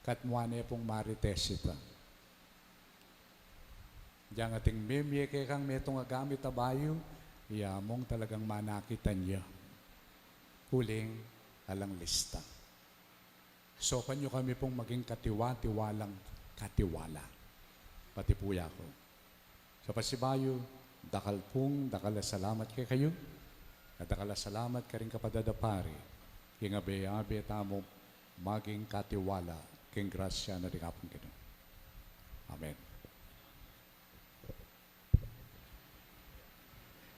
katmuane pong maritesita. Diyan ating memye kay kang metong agamit abayo, iyamong talagang manakitan niya. Huling alang lista. So kanyo kami pong maging katiwa-tiwalang katiwala. Pati po ko. Sa pasibayo, dakal salamat kay kayo. At dakal salamat ka rin kapadadapari. Yung abe-abe tamo maging katiwala king grasya na dikapong kino. Amen.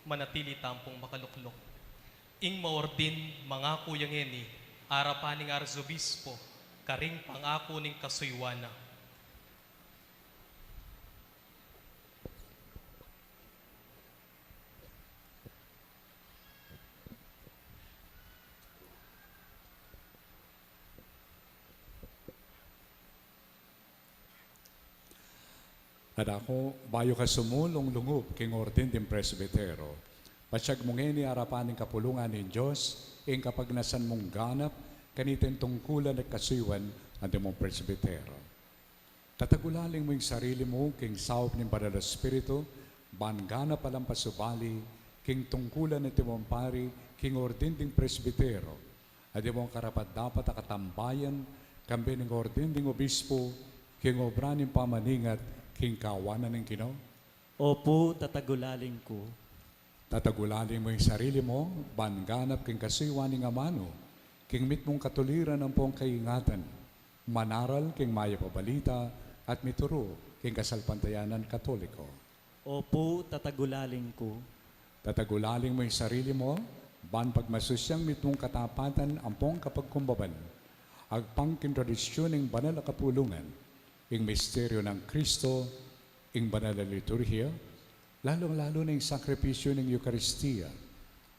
Manatili tampong makaluklok. Ing maordin mga kuyang eni, arapaning arzobispo, karing pangako ning kasuywana. At ako, bayo ka sumulong lungub king ordin din presbitero. Pasyag mong ni arapaning kapulungan ni Diyos, ing kapag nasan mong ganap, kanitin tungkulan at kasuywan ang mong presbitero. Tatagulaling mo yung sarili mo, king saop ng Banal na Espiritu, ban ganap alam pasubali, king tungkulan at mong pari, king ordin ding presbitero, at mong karapat dapat akatambayan, kambi ng ordin ding obispo, king obra ng pamaningat, king kawanan ng Ginoo. Opo, tatagulaling ko. Tatagulaling mo yung sarili mo, banganap king kasuywan ng amano, king mit mong katuliran ang pong kaingatan, manaral king maya pabalita, at mituro king kasalpantayanan katoliko. Opo, tatagulaling ko. Tatagulaling mo yung sarili mo, ban pagmasusyang mit mong katapatan ang pong kapagkumbaban, agpang kintradisyon ng banal na kapulungan, ing misteryo ng Kristo, ing banal na liturhiya, lalong-lalo na yung sakripisyo ng Eucharistia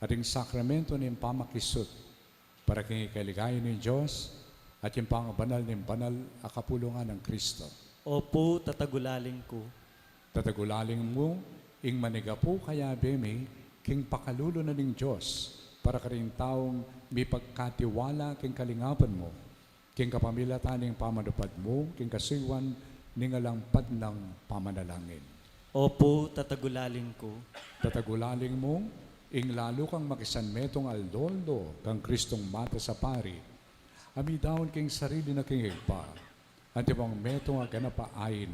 at yung sakramento ng pamakisot para kang ikaligayan ng Diyos at yung pangabanal ng banal na kapulungan ng Kristo. Opo, tatagulaling ko. Tatagulaling mo, ing manigapo kaya beme, king pakalulo na ng Diyos para ka rin taong may pagkatiwala king kalingapan mo, king kapamilatan ng pamanupad mo, king kasuywan ng alangpad ng pamanalangin. Opo, tatagulaling ko. Tatagulaling mo, ing lalo kang makisanmetong aldoldo kang Kristong mata sa pari, amidaon king sarili na king higpa, at ibang metong aganapaain,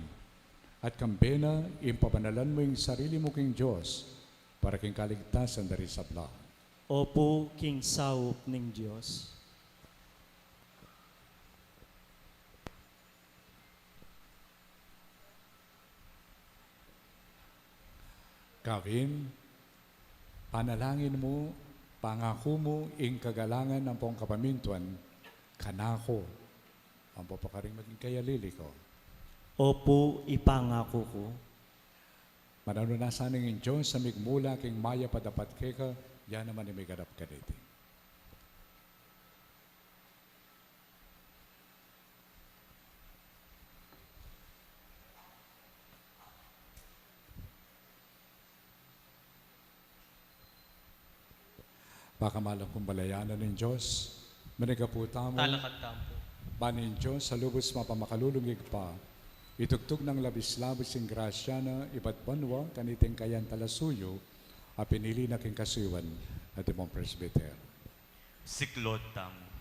at kambena, impabanalan mo yung sarili mo king Diyos, para king kaligtasan dari sabla. Opo, king saop ng Diyos. Kavin, panalangin mo, pangako mo, ing kagalangan ng pong kapamintuan, kanako, ang papakaring maging kayalili ko. Opo, ipangako ko. Mananunasan ng Diyos sa migmula king maya padapat keka, yan naman may ganap ka dito. Baka malang kong balayanan ng Diyos, manigaputa mo, Talakad tampo. banin Diyos sa lubos mapamakalulungig pa, itugtog ng labis-labis ng grasya na iba't banwa kaniting kayan talasuyo, a pinili na king kasuywan at imong presbyter. Siklod tamo.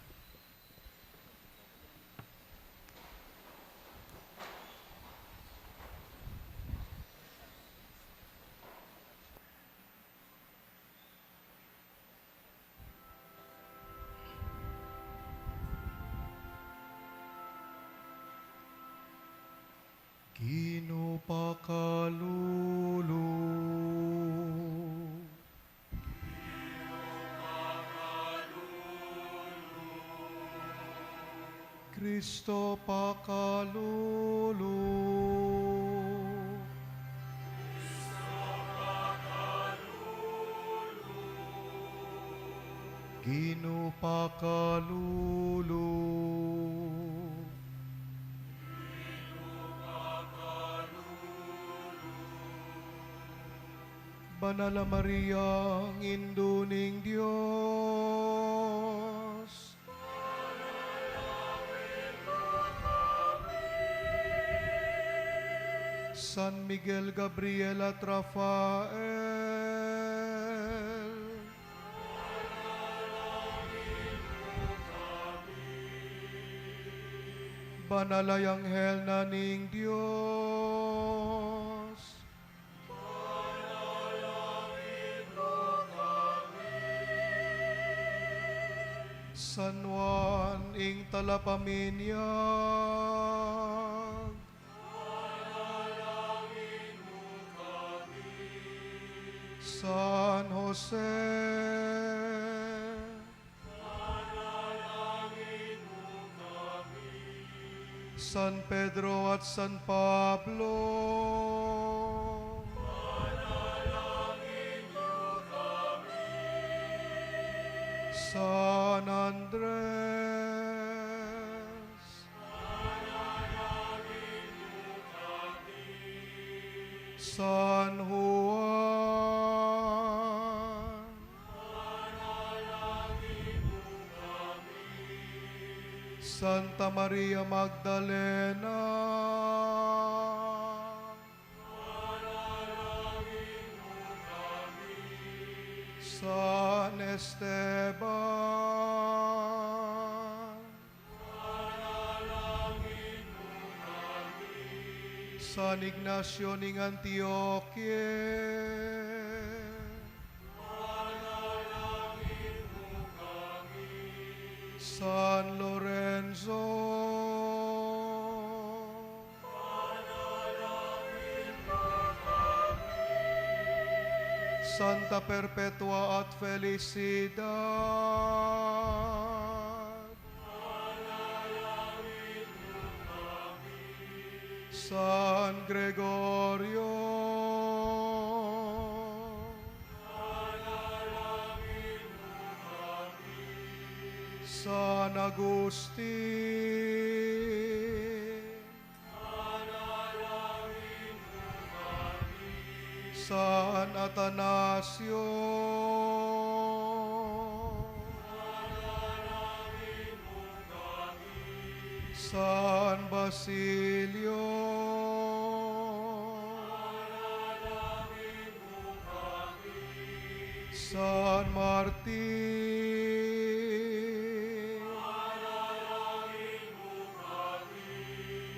Kristo pakalulu. Ginupakalulu. Banala Maria, ang induning Diyos. San Miguel Gabriel at Rafael. Banalay Anghel na ning Diyos. San Juan ing talapaminyag. San Jose. San Pedro at San Pablo. San Andres. San Juan. Santa Maria Magdalena. San Esteban. San Ignacio ning Antioquia. San Lorenzo. Santa Perpetua at Felicidad. San Gregorio. San Agustin. San Atanasio. San Basilio. San Martin.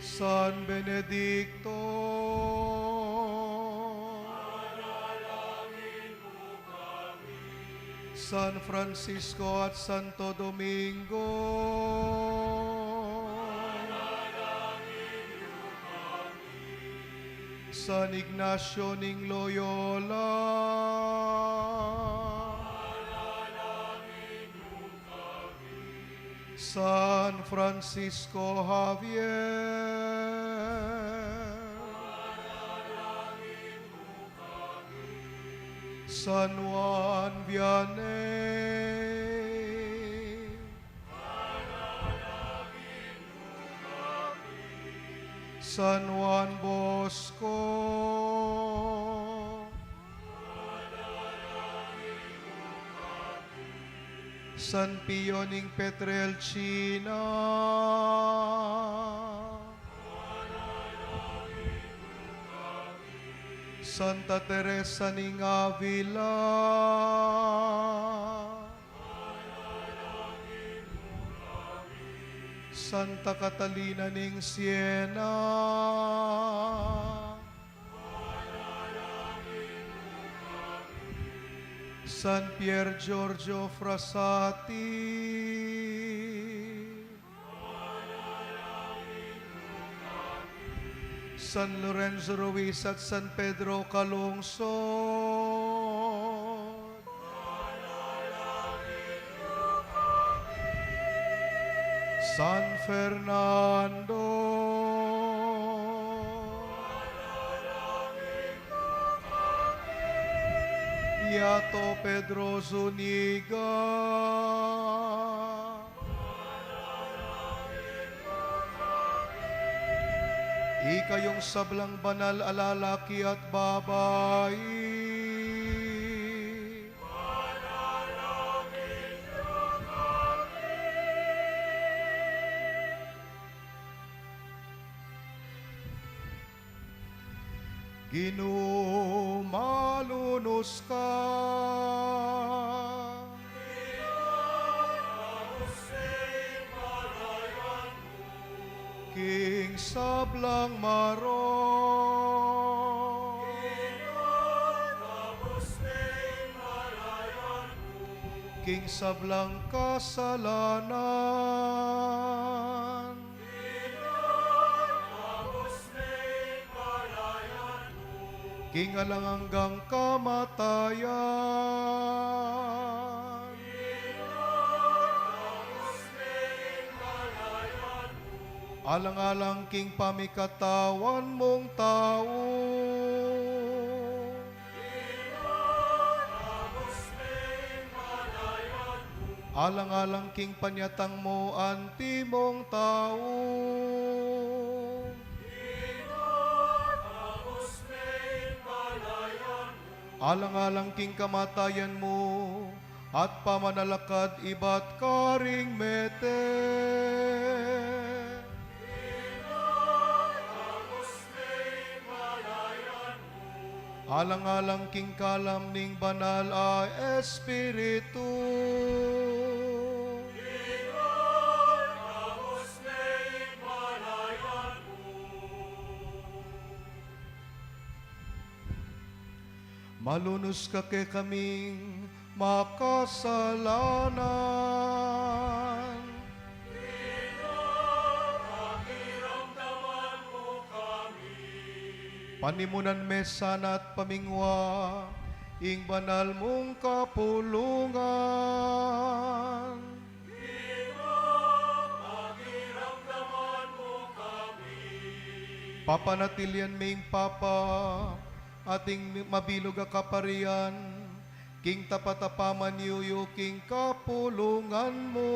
San Benedicto. San Francisco at Santo Domingo. San Ignacio ning Loyola. San Francisco Javier. San Juan Vianney. San Juan Bosco. San Pio ning Petrelcina. Santa Teresa ning Avila. Santa Catalina ning Siena. San Pier Giorgio Frassati. San Lorenzo Ruiz at San Pedro Calungsod. San Fernando. Beato Pedro Zuniga. Ikayong sablang banal alalaki at babae. Ginumalunos ka. King sablang maro. King sablang kasalanan. King alangang kamatayan. Alang-alang king pamikatawan mong tao. Alang-alang king panyatang mo anti mong tao. Alang-alang king kamatayan mo at pamanalakad iba't karing mete. Alang-alang king kalam ning banal a Espiritu. Malunos ka kay kaming makasalanan. Panimunan mesan at pamingwa, ing banal mong kapulungan. Papanatilian ming Papa, ating mabilog a kaparian, king tapatapaman yuyo king kapulungan mo.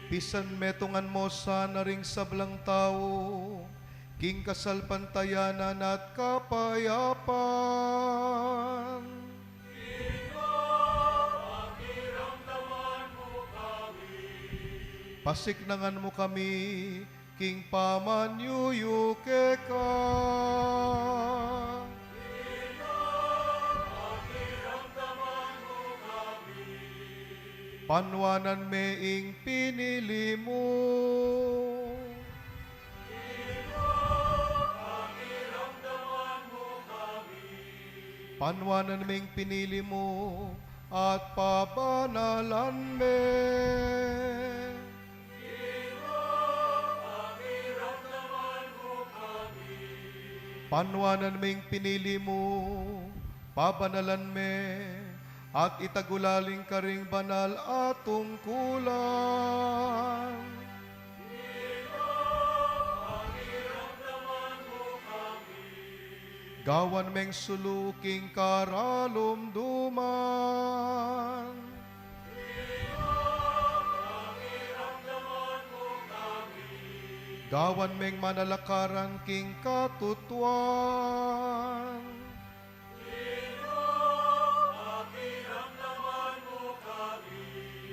Pisan metungan mo sana ring sablang tao, king kasalpantayanan at kapayapan. Pasiknangan mo kami, king pamanyuyuke ka. Panwanan meing pinili mo. Panwanan meing pinili mo at pabanalan me. Panwanan meing pinili mo, pabanalan me, at itagulaling ka ring banal at tungkulan. Gawan meng suluking karalumduman. Gawan meng manalakaran king katutuan.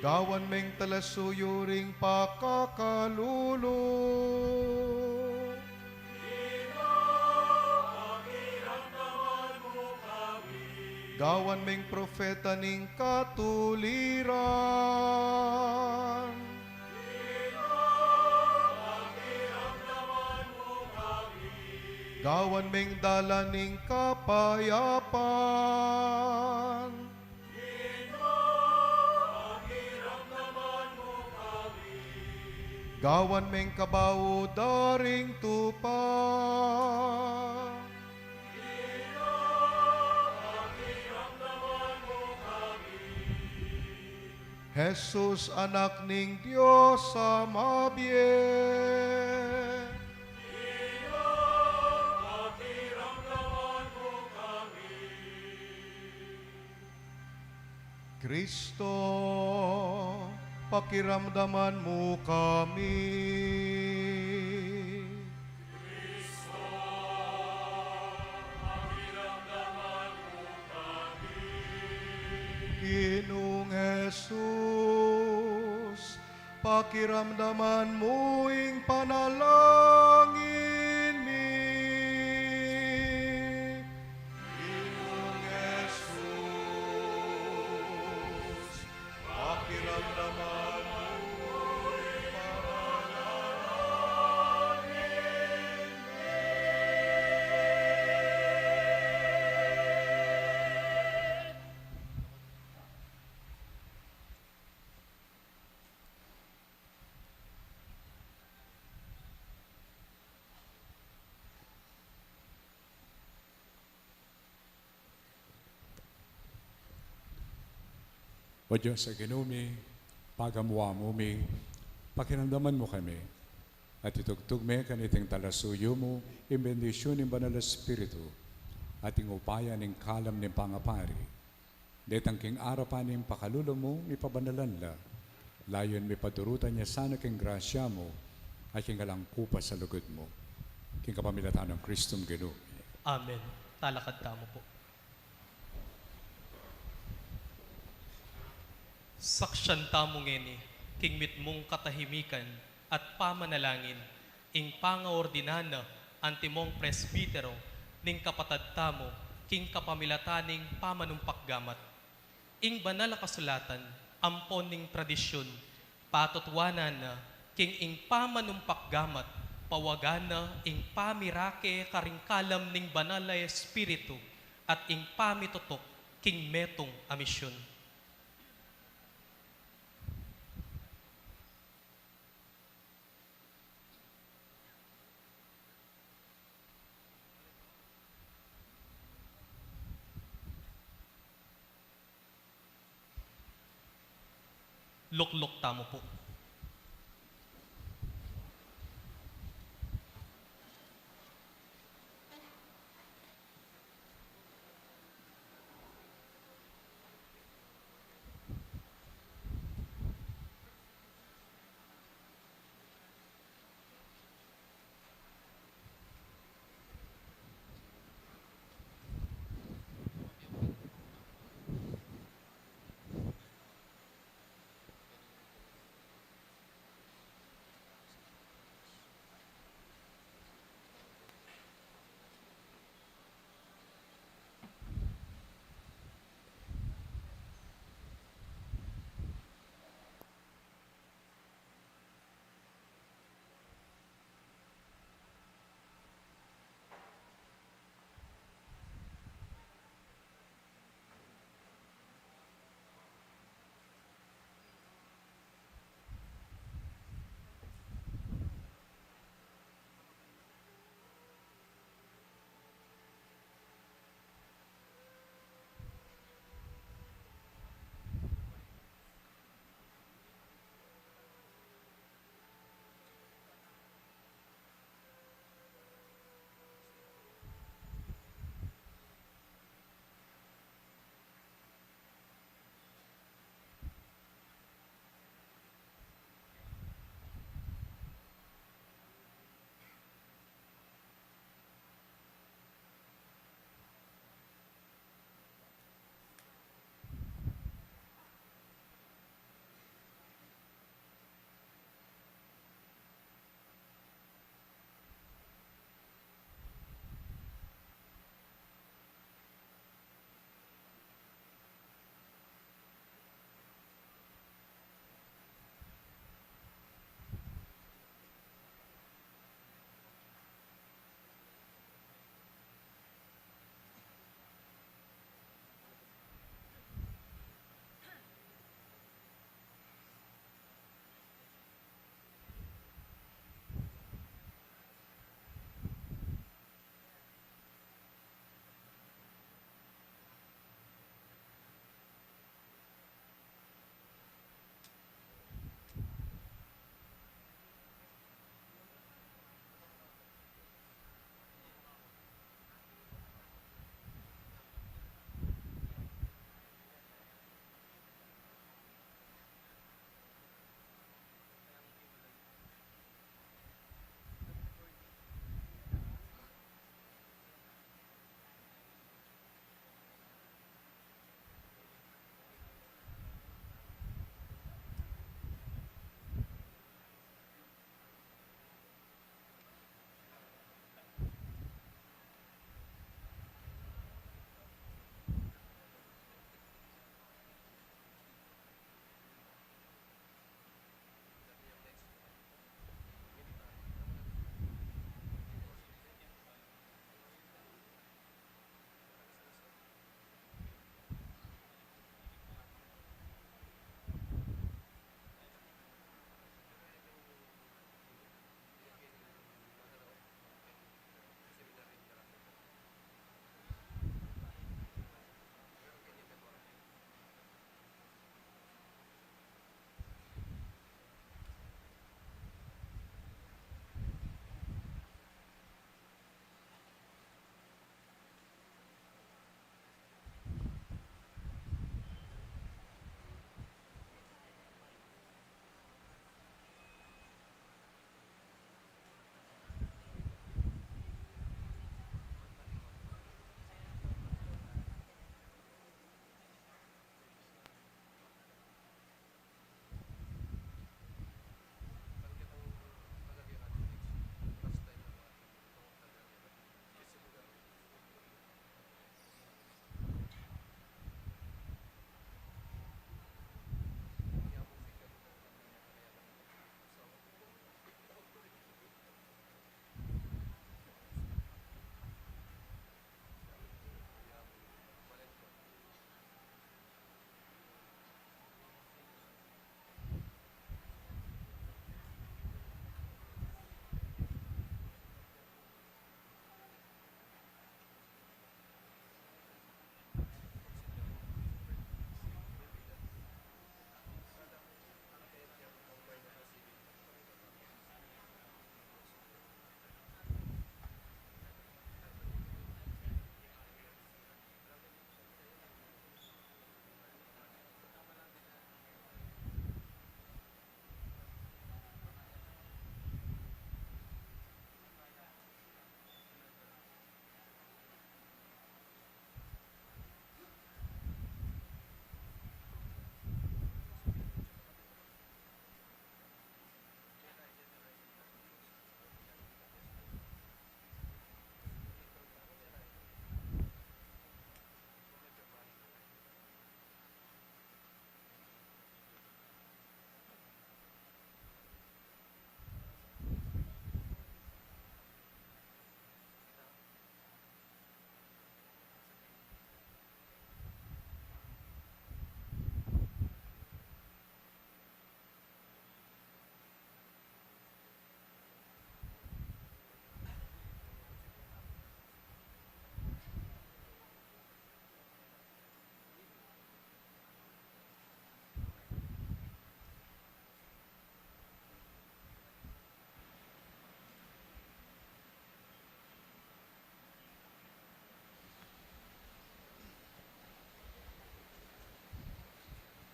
Gawan meng talasuyo ring pakakalulo. Gawan meng propeta ning katuliran. Gawan meng dala ning kapayapan. Gawan meng kabawo daring tupa. Jesus, anak ning Diyos amabiyen. Kristo, pakiramdaman mo kami. Ginoong Jesus, pakiramdaman mo ing panalangin mi. Ginoong Jesus, pakiramdaman mo ing panalangin mi. O Diyos sa ginumi, pagamuha mo mi, pakinamdaman mo kami, at itugtog me kaniting talasuyo mo, imbendisyon ng Banal na Espiritu, at ingupaya ng kalam ng pangapari. Detang king arapan ng pakalulo mo, mipabanalan la, layon mipadurutan niya sana king grasya mo, at king kalangkupa sa lugod mo. King kapamilatan ng Kristong ginumi. Amen. Talakad tamo po. Saksyan tamo ngeni, king mitmong katahimikan at pamanalangin, ing pangaordinana antimong presbitero, ning kapatad tamo, king kapamilataning pamanumpakgamat. Ing banal na kasulatan, ampon ning tradisyon, patutwanan na, king ing pamanumpakgamat, pawagana ing pamirake karingkalam ning banal na espiritu, at ing pamitutok, king metong amisyon. Luklok tamo po.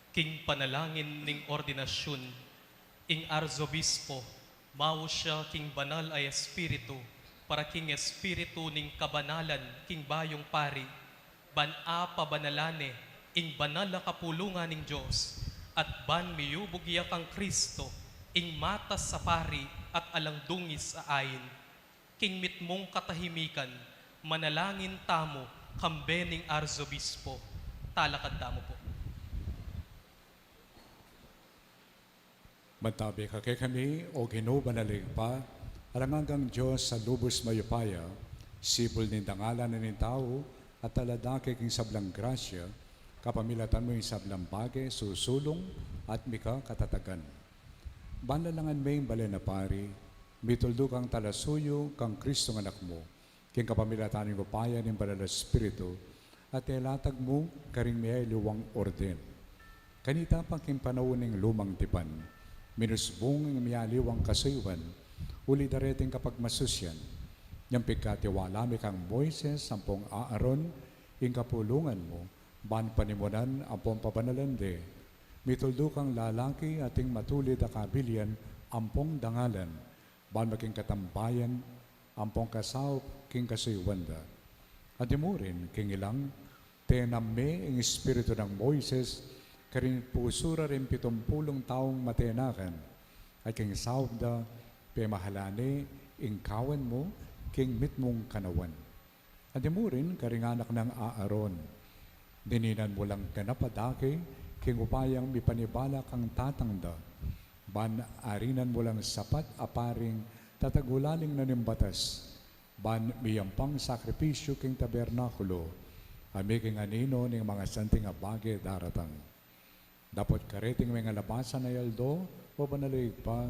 king panalangin ning ordinasyon, ing arzobispo, mao siya king banal ay espiritu, para king espiritu ning kabanalan, king bayong pari, ban-a pabanalane, ing banal na kapulungan ning Diyos, at ban miyubugya kang Kristo, ing matas sa pari at alang-dungis sa ayin, king mitmong katahimikan, manalangin tamo, kambening arzobispo. Talakad tamo po. Matabi ka kay kami, o Ginoo banalig pa, alangang Diyos sa lubos mayupaya, sipol ni dangalan na ni tao, at taladake king sablang grasya, kapamilatan mo yung sablang bagay, susulong, at mika katatagan. Banlalangan may balay na pari, mituldo kang talasuyo kang Kristo ng anak mo, king kapamilatan ng upaya ng banal na Espiritu, at ilatag mo karing may luwang orden. Kanita pang king panahon ng lumang tipan, minusbong ang miyaliwang kasayuan, uli dareting kapag masusyan, niyang pagkatiwala mi kang Moises, sampong Aaron, ing kapulungan mo, ban panimunan ang pong pabanalande, mituldo kang lalaki ating matulid a kabilian, ampong dangalan, ban maging katambayan, ampong kasaw, king kasayuanda. At mo rin, king ilang, tename ang espiritu ng Moises, karing pusura rin 70 taong matenakan, ay king saubda, pemahalane, ingkawan mo, king mitmong kanawan. At mo rin, karing anak ng Aaron, dininan mo lang kanapadake, king upayang mipanibala kang tatangda, ban arinan mo lang sapat aparing tatagulaling na nimbatas, ban miyampang sakripisyo king tabernakulo, amiging anino ng mga santing abage daratang. Dapat kareting may nga labasan na yaldo, o banalig pa,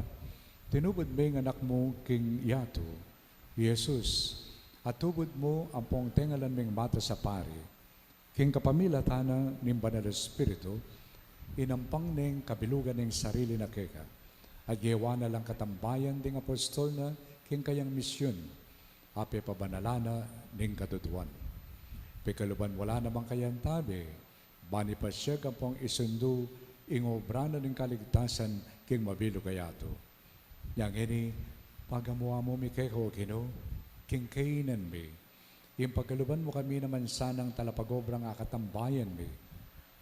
tinubod may nga anak mo king yato, Jesus, at tubod mo ang pong tengalan ming mata sa pari, king kapamilatana ng banal na Espiritu, inampang ning kabilugan ng sarili na keka, at gewa na lang katambayan ding apostol na king kayang misyon, ape pabanalana ning katutuan. Pikaluban wala namang kayang tabi, bani pa siya kampong isundo ing obra na ng kaligtasan king mabilo kayato. Yang ini, pagamuha mo mi kay Ginoo, king kainan mi, yung pagkaluban mo kami naman sanang talapagobrang akatambayan mi,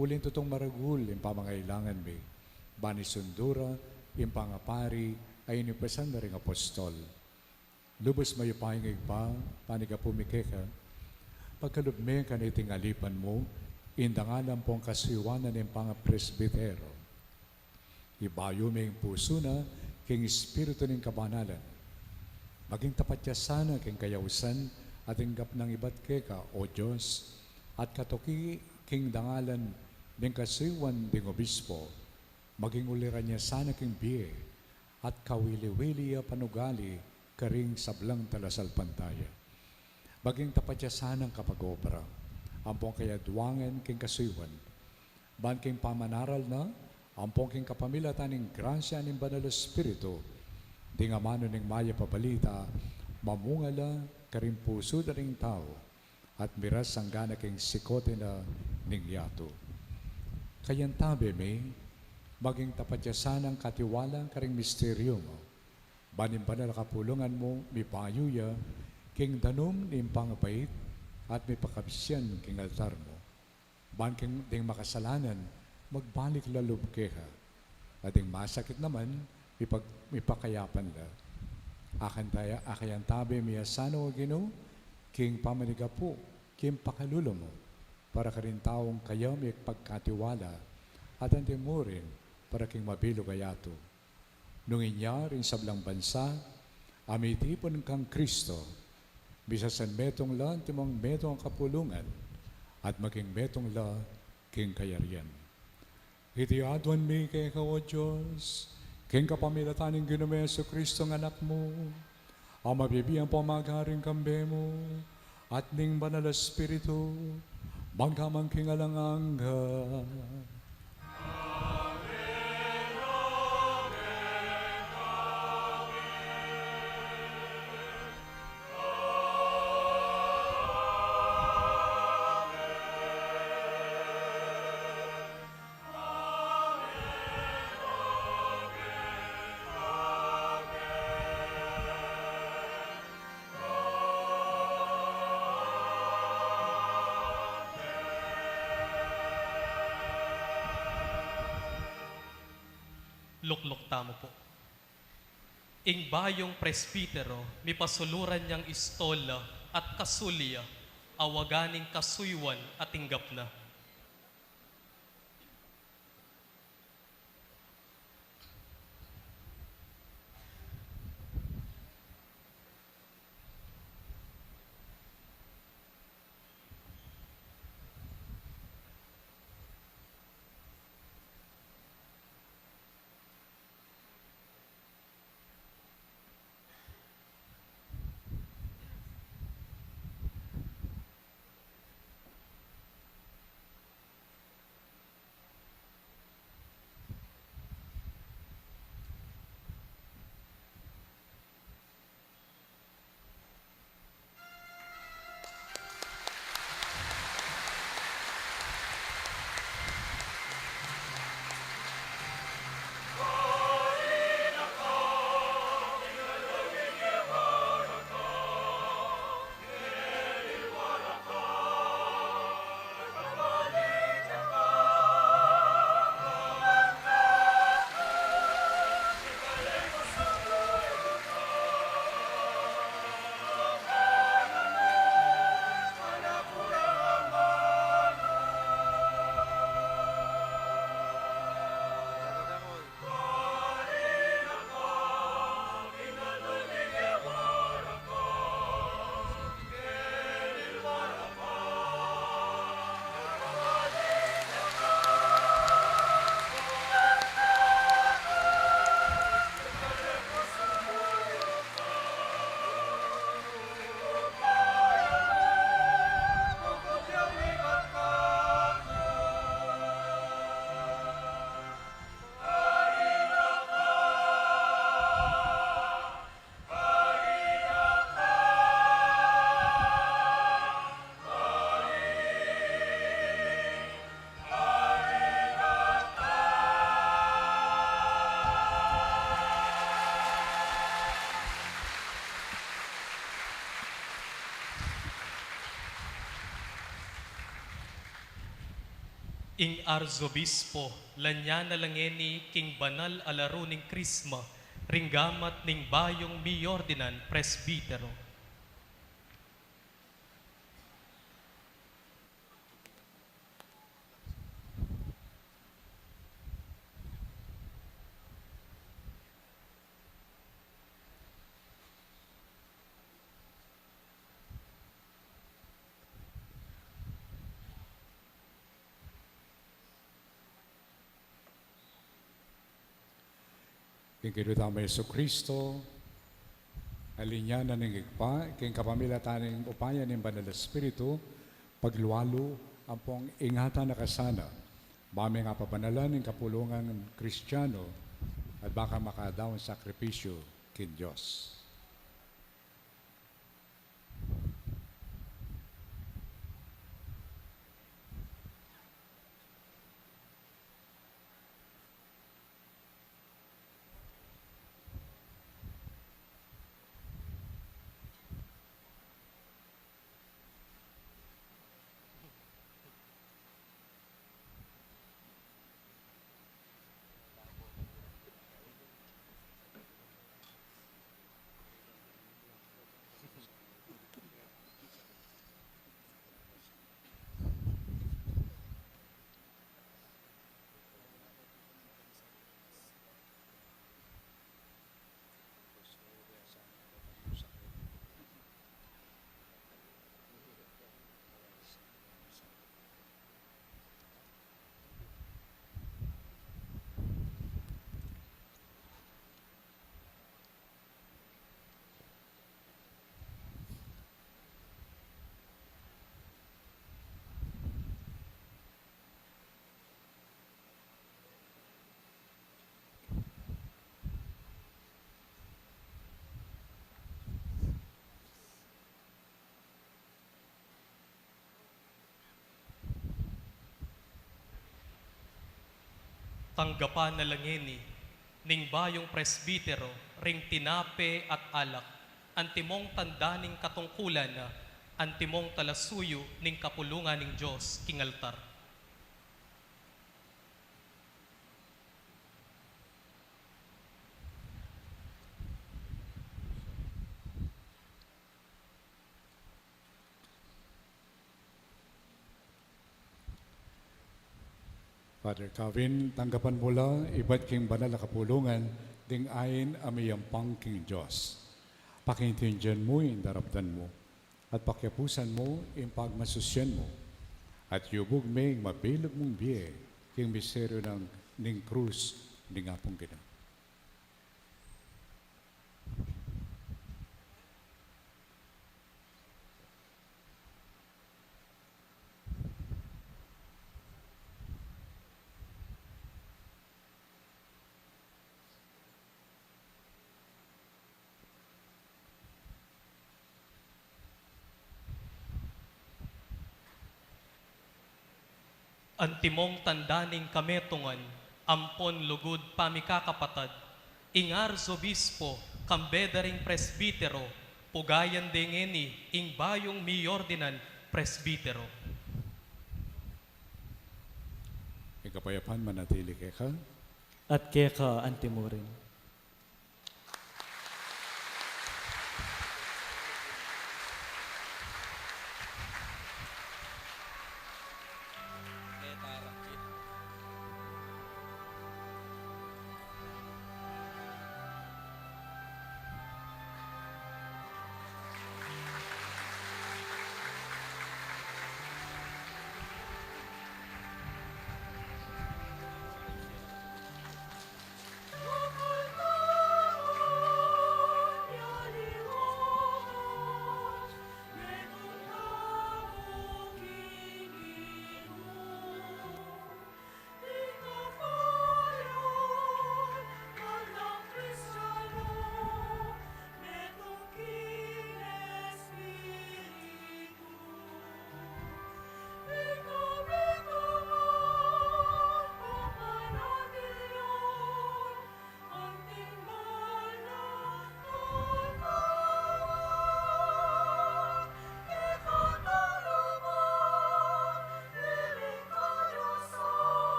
ulin tutong maragul yung pamangailangan mi, bani sundura, yung pangapari, ay inipasan na ring apostol. Lubos mayo paingig pa, panig ka pumikeka, pagkalubme ka niting alipan mo, indangalan pong kasiwanan ng pangapresbitero. Ibayo may puso na, king espiritu ng kabanalan. Maging tapat niya sana king kayausan, at inggap ng iba't keka, O Diyos, at katoki king dangalan ng kasiwan ding obispo, maging uliran niya sana king biye, at kawili-wili panugali, karing sablang talasal pantaya. Maging tapat niya sanang kapag-obra, ampong kaya duwangan king kasiwan, ban king pamanaral na, ampong king kapamilatan ng grasya ng banal na Espiritu, di nga mano ng maya pabalita, mamungala karing puso na ring tao, at miras ang gana king sikote na ning yato. Kayan tabi may, maging tapat niya sanang katiwalang karing misteryo mo, banim banal kapulungan mo, mipayo ya, king danom ning pangabait, at may pakabisyan king altar mo. Ban king ding makasalanan, magbalik lalub keha. At ding masakit naman, mipakayapan la. Akayan tabi miyasano o Ginoo, king pamaniga po, king pakalulo mo, para ka rin taong kayo may pagkatiwala, at antin mo rin, para king mabilo kayato. Nung inya rin sablang bansa, amitipon kang Kristo, bisasan metong la, timang metong kapulungan, at maging metong la, king kayarian. Iti adwan mi kay ka, O Diyos, king kapamilatan ng Ginoong Yesu Kristo ng anak mo, ang mabibiyang pamagaring kambe mo, at ning banal na Espiritu, magkamang king alangangga. luklok tamo po. Ing bayong presbitero, mipasuluran niyang istola at kasulya, awaganing kasuywan at tinggap na. Ing arzobispo, lanya na langeni king banal alaro ning krisma, ringgamat ning bayong miyordinan presbitero. King kinutama Yesu Kristo, alinya na ng igpa, king kapamilya taning upaya ng Banal na Espiritu, pagluwalo, ang pong ingatan na kasana, mami nga papanalan ng kapulungan ng Kristiyano, at baka makadaw ang sakripisyo kin Diyos. Tanggapan na langeni, ning bayong presbitero, ring tinape at alak, antimong tandaning katungkulan na, antimong talasuyo ning kapulungan ning Diyos, king altar. Father Calvin, tanggapan mula iba't king banal na kapulungan ding ayin amiyampang king Diyos. Pakintindihan mo yung daraptan mo at pakyapusan mo yung pagmasusyan mo at yubog may mabilog mong biye king misteryo ng ning krus ning apong Ginoo. Antimong tandaning kametungan, ampon lugod pamikakapatad, ingar zobispo, kambedering presbitero, pugayan dengeni, ing bayong miyordinan presbitero. Ikapayapan manatili kay ka. At keka antimuring.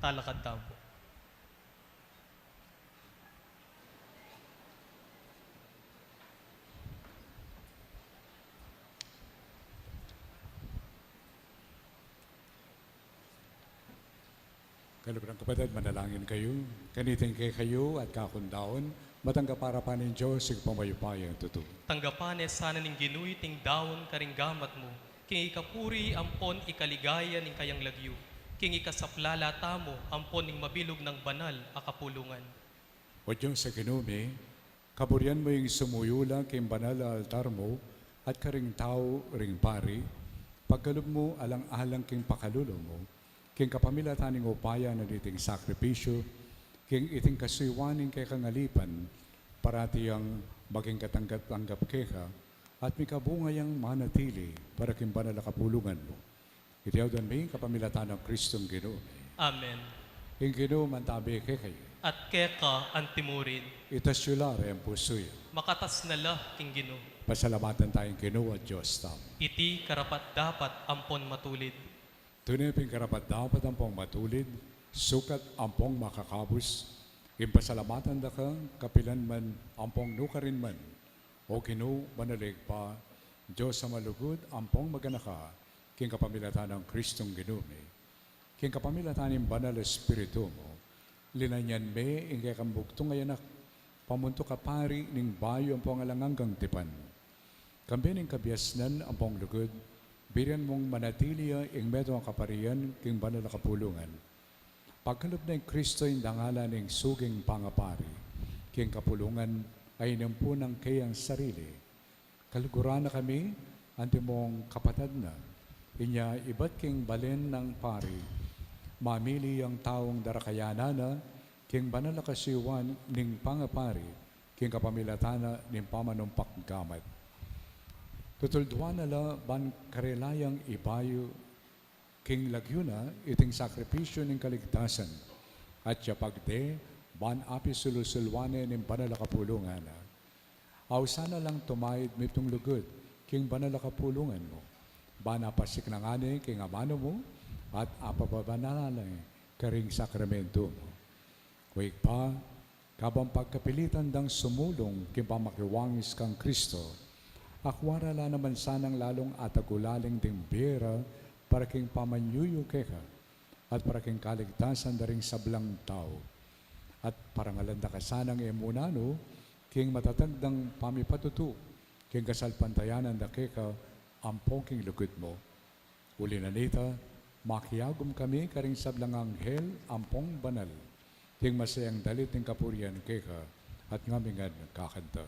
Talakad tamo. Kalukurang kapatid, manalangin kayo. Kaniting kay kayo at kakundaon, matanggap para pa ng Diyos, sig pamayupay ang totoo. Tanggapan sana ning ginuy ting daon karinggamat mo. King ikapuri ampon ikaligaya ning kayang lagyo. King ikasaplala tamo ampon ning mabilog ng banal akapulungan. O Diyos sa kinumi, kaburian mo yung sumuyula kay banal na altar mo at karing tao ring pari, pagkalub mo alang-alang king pakalulo mo, king kapamilataning upaya na diting sakripisyo, king iting kasuywaning kay kangalipan, parati ang maging katanggap-tanggap keka, at may kabungayang manatili para king banal na kapulungan mo. Itiyaw dan may kapamilatan ng Kristong Ginoo. Amen. King Ginoo mantabi kay kayo. At keka antimurin, Itasyulare ang pusoy. makatas na lah king Ginoo. Pasalamatan tayong Ginoo at Diyos tamo. Iti karapat dapat ampon matulid. Tunay ping karapat dapat ang pong matulid, sukat ang pong makakabus, impasalamatan da ka, kapilan man, ang pong nukarin man, o Ginoo manalig pa, Diyos sa malugod, ang pong maganaka, king kapamilatan ng Kristong Ginoo mi. King kapamilatan ng banal Espiritu mo, linanyan me, ingay kambugtong ngayanak, pamunto ka pari ning bayo ang pong alanganggang tipan. Kambi ning kabiasnan ang pong lugod, birian mong manatiliya ing medo ang kaparian king banal na kapulungan. Pagkalop na yung Kristo yung dangalan ng suging pangapari, king kapulungan ay nampunang kayang sarili. Kaluguran na kami, anti mong kapatad na, inya iba't king balen ng pari, mamili ang taong darakayanana, king banal na kasiwan ning pangapari, king kapamilatana ning pamanumpak gamat. Tutulduan na la ban karelayang ibayo, king lagyuna iting sakripisyo ning kaligtasan, at siya pagde, ban api sulusulwane ning banal na kapulungan. Aw sana lang tumayid mitong lugod, king banal na kapulungan mo, ban apasik na ngani king amano mo, at apababanalay karing sakramento mo. Kuwig pa, kabang pagkapilitan dang sumulong king pamakiwangis kang Kristo, akwara la naman sanang lalong atagulaling ding biyera para king pamanyuyo keka at para king kaligtasan da ring sablang tao. At parangalanda ka sanang emunano, king matatagdang pamipatutu, king kasalpantayanan da keka ampong king lugod mo. Uli na nita, makiyagom kami karing sablang anghel ampong banal, ting masayang dalit ng kapurian keka at ngamingan kakanta.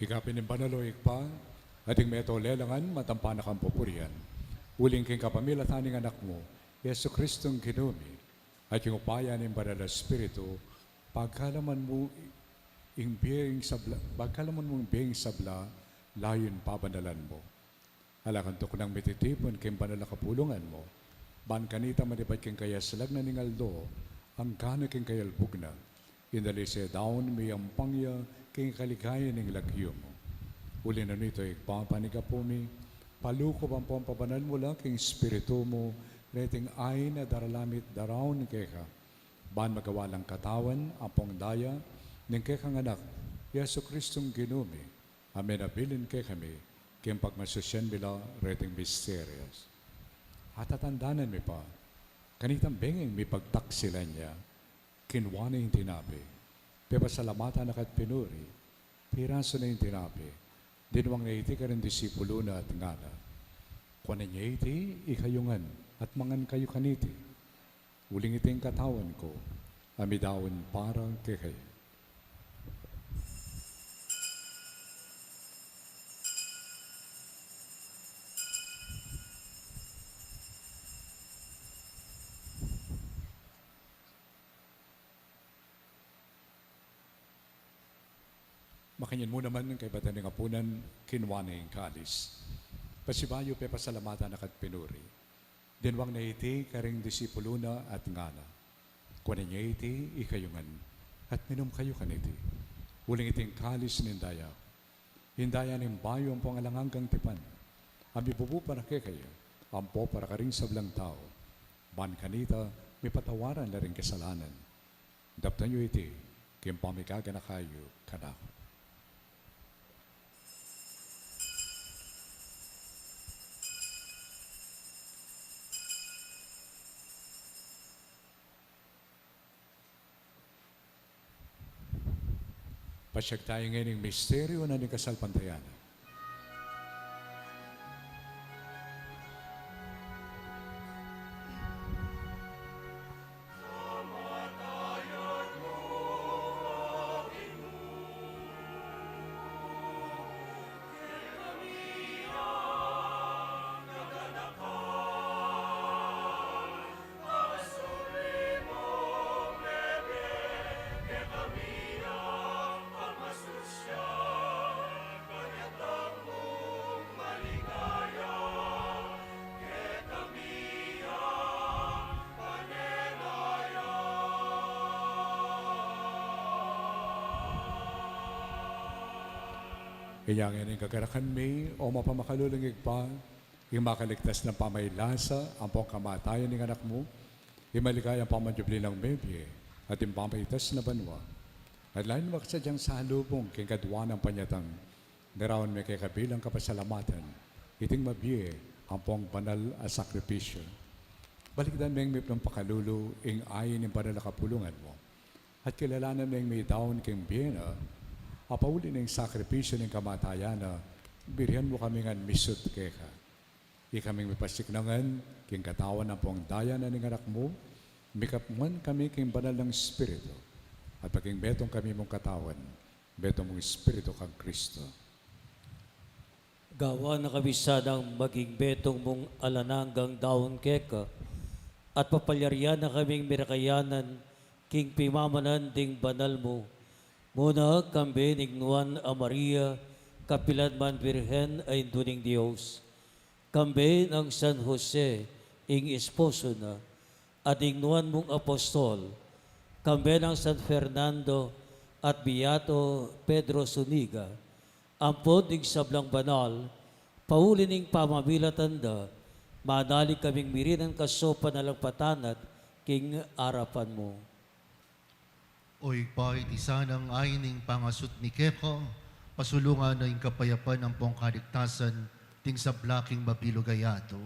Ikapin ng banaloy pa, ating meto lelangan, matampanak ang pupurian. Uling king kapamilataning anak mo, Yesu Kristong Ginoo mi, at yung upaya ng Banal na Espiritu, pagkalaman mo mong biyeng sabla, layon pabanalan mo. Alakanto ko ng mititipon kayong banal na kapulungan mo, ban kanita manibat kayong kayaslag na ningaldo, ang kana kayong kayalbog na, indalise daon may ang pangya kayong kaligaya ng lagyo mo. Uli na nito, ipapaniga po mi, paluko bang po ang pabanal mo lang kayong espiritu mo, reting ay na daralamit darawon keka, ban magawa lang katawan, apong daya, ng kekang anak, Yesu Kristong ginumi, amen abilin ke kami, kayong pagmasusyan bila reting mysterious. At tatandanan mi pa, kanitang bengeng mi pagtaksilan niya, kinwa na yung tinabi, pepasalamatan na kat pinuri, piraso na yung tinabi, dinwang na iti ka rin disipulo na at ngana, kuwanan niya iti, ikayungan, at mangan kayo kaniti, uling iting katawan ko, amidawin para kay kayo. Makanyan mo naman ng kaibatan ng apunan, kinwa na yung kalis. Pasibayo pe pasalamatan na kat pinuri. Dinwang na iti karing disipulo na at ngana. Kuwanan niya iti ikayungan at minom kayo kaniti. Uling iting kalis nindaya. Hindaya ng bayo ang pangalanganggang tipan. Ambi bubu para kay kayo. Ampo para karing sablang tao. Ban kanita, may patawaran na rin kasalanan. Daptan niyo iti, kayong pamikaga na kayo kanako. Pasyag tayo ngayon ng misteryo na ni Kasalpantayan. Kaya ngayon ang kagarakan may o mapamakалulungig pa, yung makaligtas ng pamaylasa, ang pong kamatayan ng anak mo, yung maligay ang pamanjubli ng bebye, at yung pamaytas na banwa. At lain maksadyang salubong kay kadwa ng panyatang, narawan may kay kabilang kapasalamatan, iting mabiye ang pong banal a sakripisyo. Balikdan may ng pakalulu, ing ayin ng banal na kapulungan mo, at kilalanan may daon kayong biyena, apauli ng sakripisyo ng kamatayan na birihan mo kami ng misut keka. Ikaming mipasiknangan, king katawan ng pong daya na ng anak mo, mikapman kami king banal ng Espiritu, at paging betong kami mong katawan, betong mong Espiritu kang Kristo. Gawa na kabisadang maging betong mong alananggang daon keka, at papalyarian na kaming mirakayanan, king pimamanan ding banal mo, muna kambe nignuan a Maria, kapilad man Birhen ay duning Diyos. Kambe ng San Jose, ing esposo na, at ignuan mong apostol. Kambe ng San Fernando at Beato Pedro Suniga. Ampod ing sablang banal, pauli ning pamamilatanda, madali kaming mirinan kasopa na langpatanat, king arapan mo. Oy pahit isa ng ayining pangasut ni Keko, pasulungan na yung kapayapan ng pong kaligtasan ting sa blaking mabilugayato.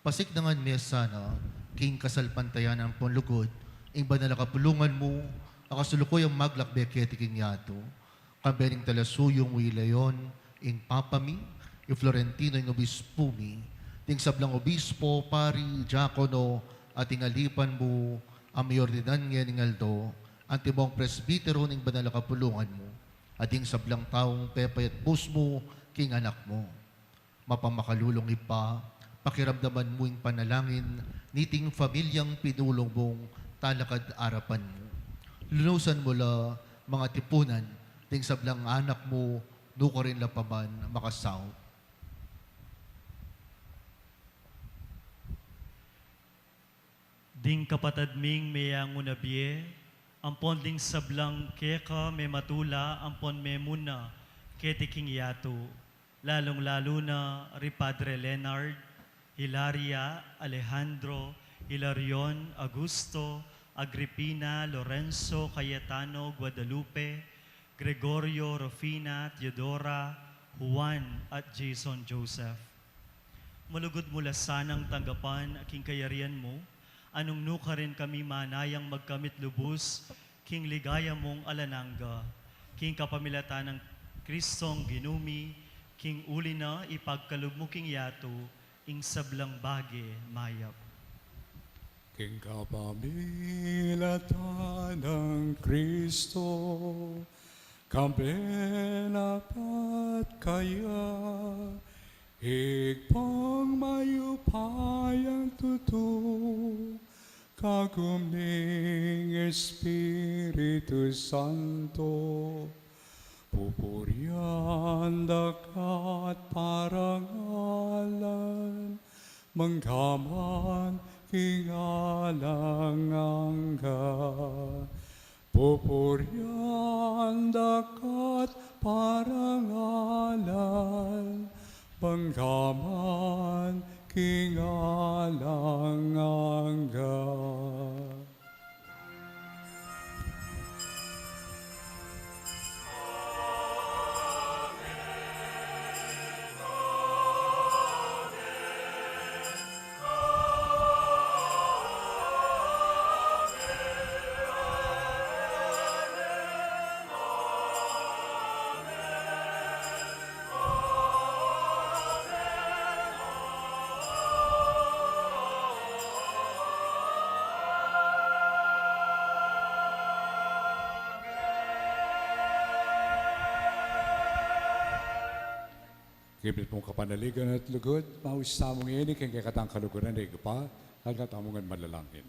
Pasik nangan mesa na, king kasalpantayan ng pong lugod, ing banal na kapulungan mo, akasulukoy ang maglakbeketi king yato, kabening talasuyong wilayon, ing papami, yung Florentino yung obispumi, ting sablang obispo, pari, diakono, at ingalipan mo, ang mayordinan nga ng Aldo, ang timong presbitero ng banal na kapulungan mo, at yung sablang taong pepay at bus mo, king anak mo. Mapamakalulong ipa, pakiramdaman mo yung panalangin, niting pamilyang pinulong mong talakad arapan mo. Lunusan mo la mga tipunan, ting sablang anak mo, nuka rin la paman makasaw. Ding kapatad ming mayang unabye, ampon ding sablang keka may matula, ampon may muna, ketiking yato, lalong-lalo na ri Padre Leonard, Hilaria, Alejandro, Hilarion, Augusto, Agripina, Lorenzo, Cayetano, Guadalupe, Gregorio, Rufina, Teodora, Juan at Jason Joseph. Malugod mula sanang tanggapan aking kayarian mo, anong nuka rin kami manayang magkamit lubos, king ligaya mong alananga, king kapamilatan ng Kristong ginumi, king uli na ipagkalubmuking yato, ing sablang bage mayap. King kapamilatan ng Kristo, kampenapat kaya, higpang mayupayang tuto, kagumning Espiritu Santo, pupurian dakat parangalan, manggaman kingalang angga. Pupurian dakat parangalan, manggaman kingalang angga. Kibit mong kapanaligan at lugod, mausta mong iyanik ang kakatang kaluguran na igpa, at katamungan malalangin.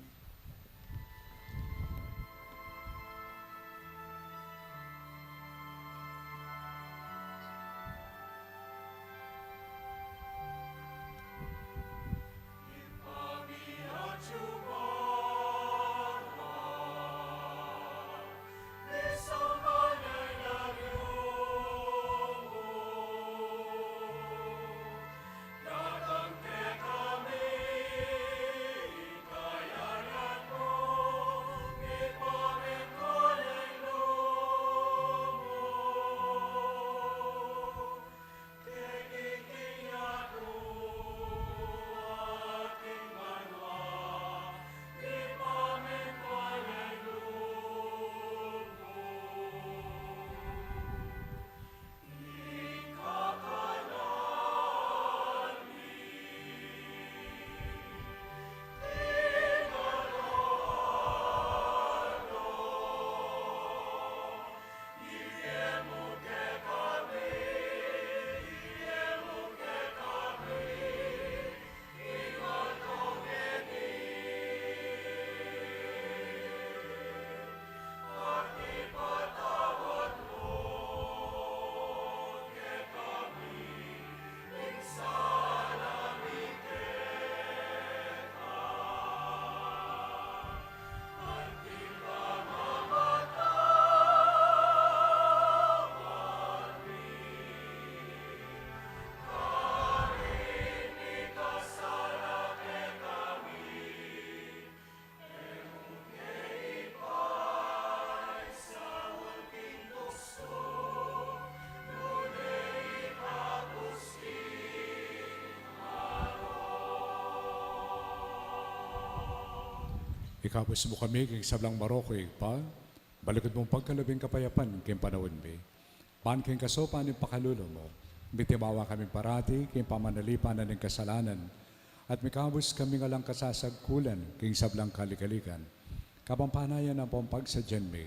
Ikapos mo kami kay sablang Maroko pa, balikod mong pagkalabing kapayapan kay panahon be. Pan kay kasopan ng pakalulo mo, bitibawa kami parati kay pamanalipan na ng kasalanan, at mikabos kami nga lang kasasagkulan kay sablang kalikalikan. Kapampanayan ang pampagsadyan me,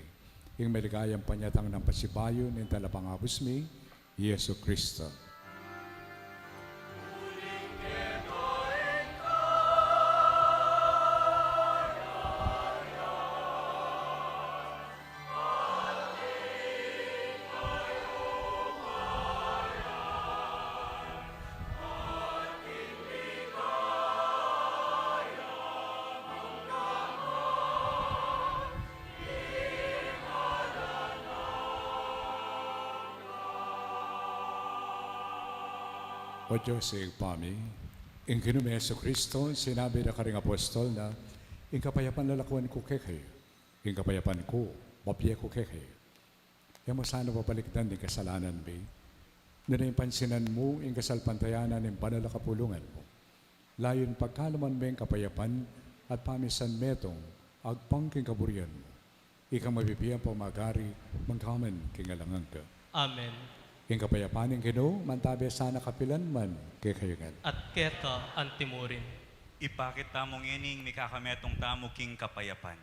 yung maligayang panyatang ng pasibayo ng talapangabos me, Yesu Kristo. O Diyos, igpami, in kinume Yesu Kristo, sinabi na karing apostol na, in kapayapan lalakuan ko kekay, in kapayapan ko, mapye ko kekay. Kaya mo sana papalikdan din kasalanan, be. Na yung pansinan mo, in kasalpantayanan, in banalakapulungan mo. Layon pagkalaman mo yung kapayapan at pamisan metong agpangking kaburian mo. Ika mabibiyang pamagari, mangkaman kingalangan ka. Amen. Yung kapayapan ng Ginoo, mantabi sana kapilan man kay kayungan. At keta antimurin. Ipakit tamong ining mikakametong tamo king kapayapan.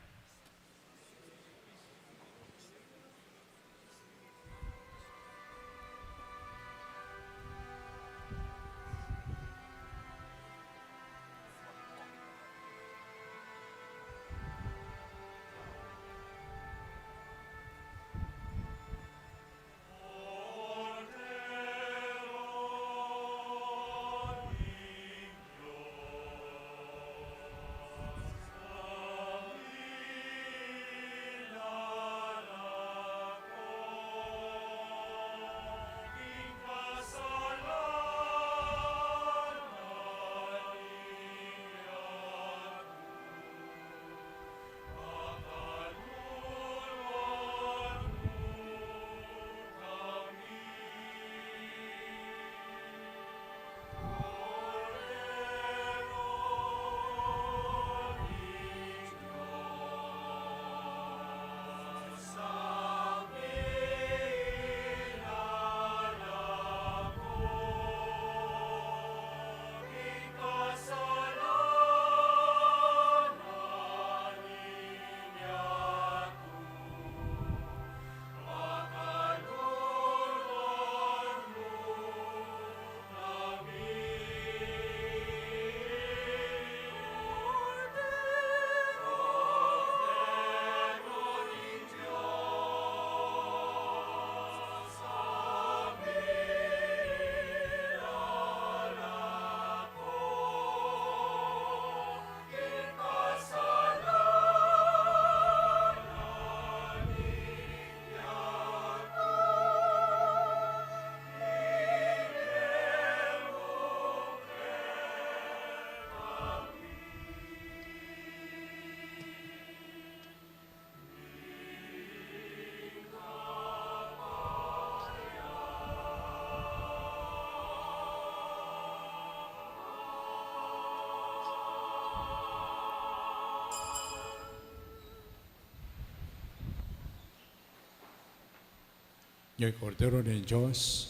Yung kordero ng Diyos,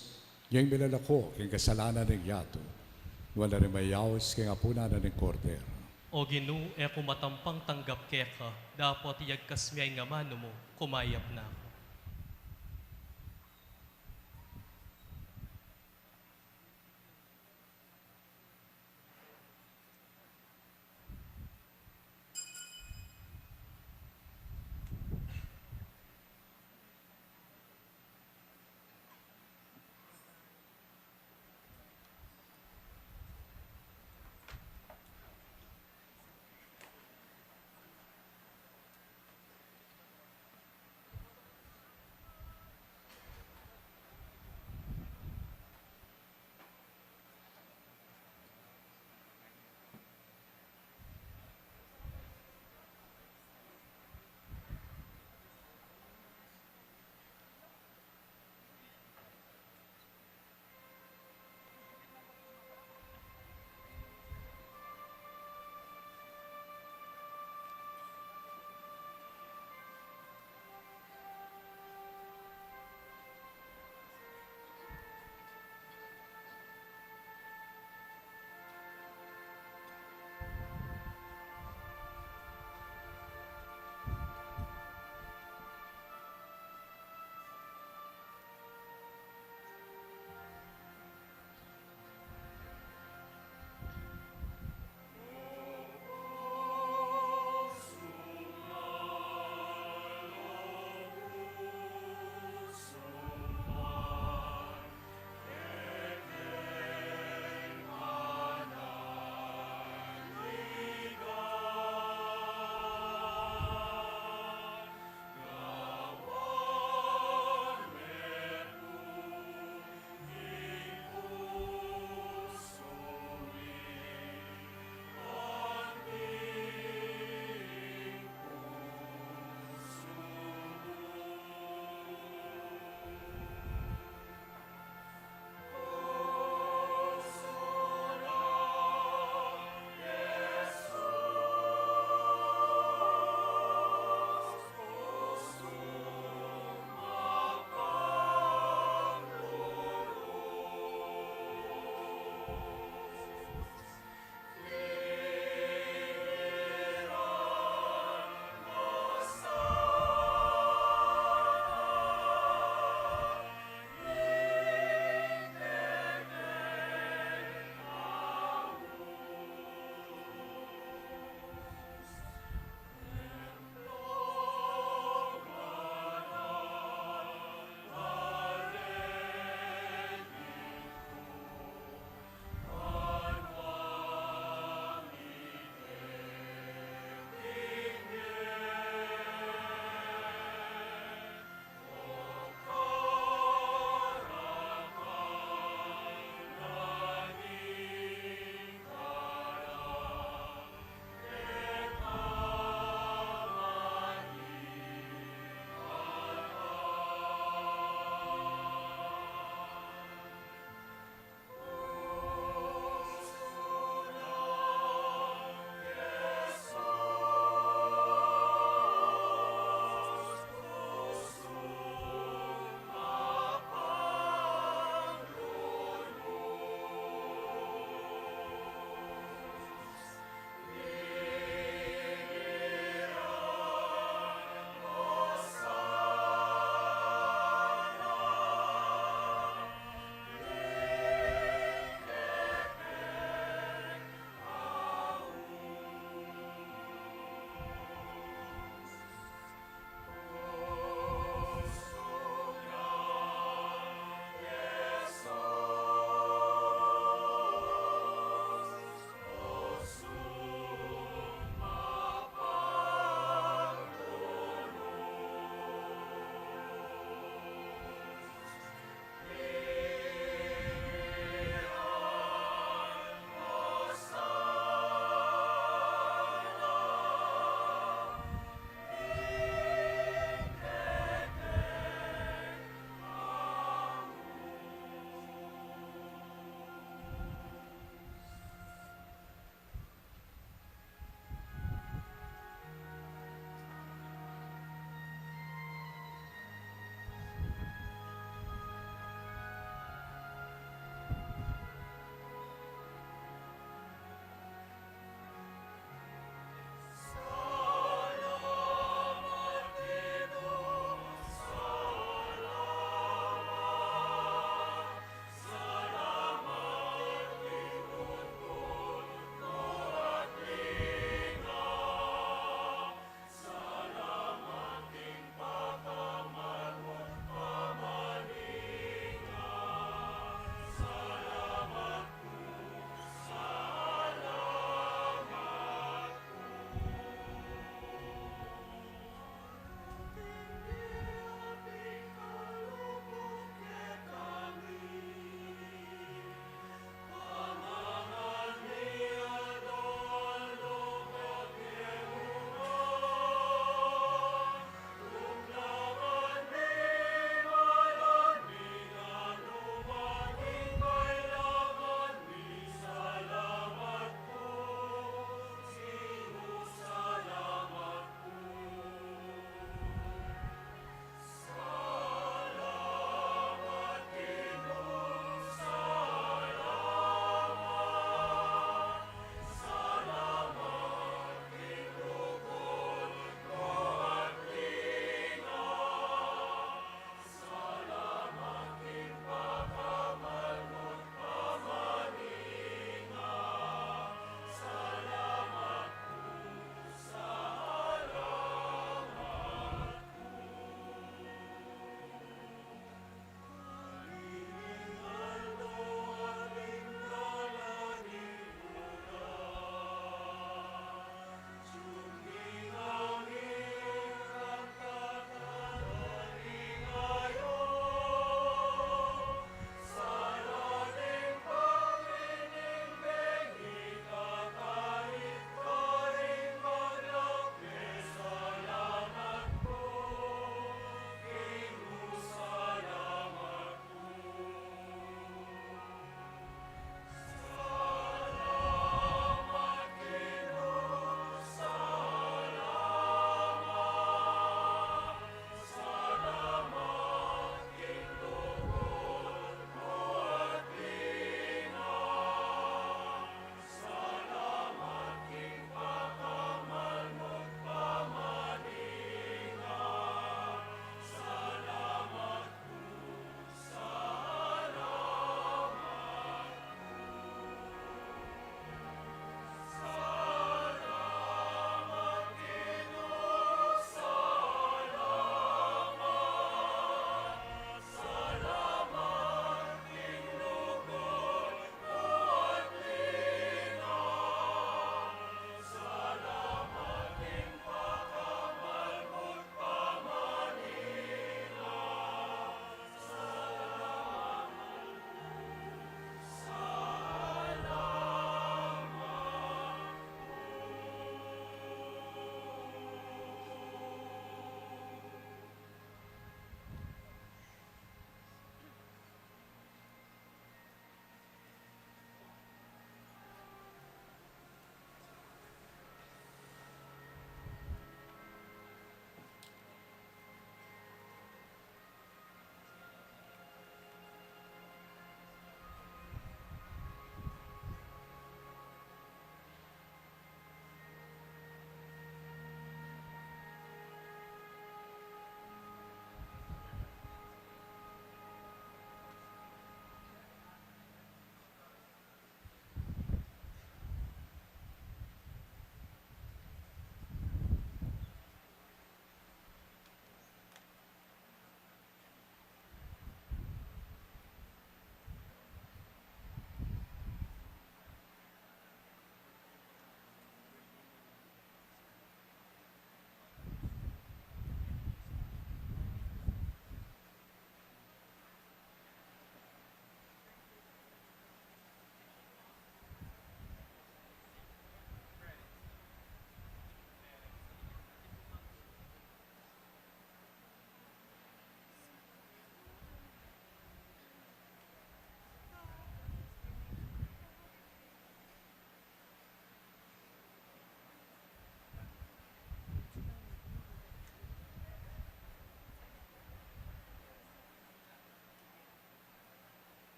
yung milalako, yung kasalanan ng yato, wala rin mayawas kaya apunanan ng kordero. O Ginoo, e kumatampang tanggap keka, dapat iyagkas miyay nga mano mo, kumayap na ako.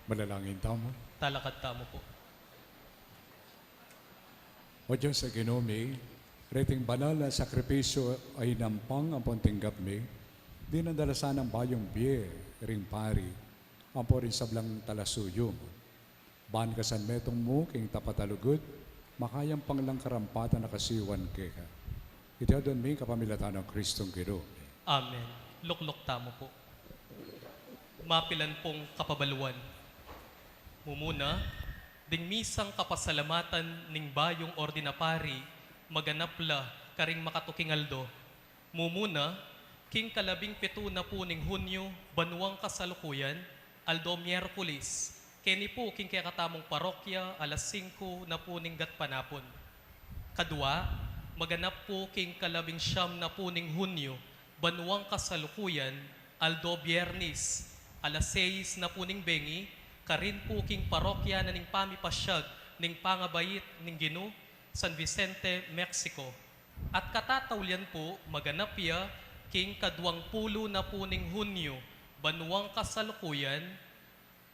Manalangin tamo. Talakad tamo po. O Diyos sa ginumi, reting banal na sakripisyo ay nampang ang pontinggap mi, di nadalasan ang bayong biye, ring pari, ang po rin sablang talasuyong. Ban kasan metong mo, king tapatalugod, makayang panglang karampatan na kasiwan keka. Ito doon mi kapamilatan ng Kristong ginumi. Amen. Luklok tamo po. Mapilan pong kapabaluan. Mumuna, ding misang kapasalamatan ning bayong ordinapari, maganapla karing makatukingaldo. Mumuna, king kalabing 7 na po ning Hunyo, banwang kasalukuyan, aldo Miyerkules, keni po king kakatamong parokya, alas 5 na po ning gatpanapon. Kadua, maganap po king kalabing 9 na po ning Hunyo, banwang kasalukuyan, aldo Biyernes, alas 6 na po ning bengi, karin po king parokya na ning pamipasyag ning pangabayit ning Ginu, San Vicente, Mexico. At katatawlian po, maganapya king 20 na po ning Hunyo, banwang kasalukuyan,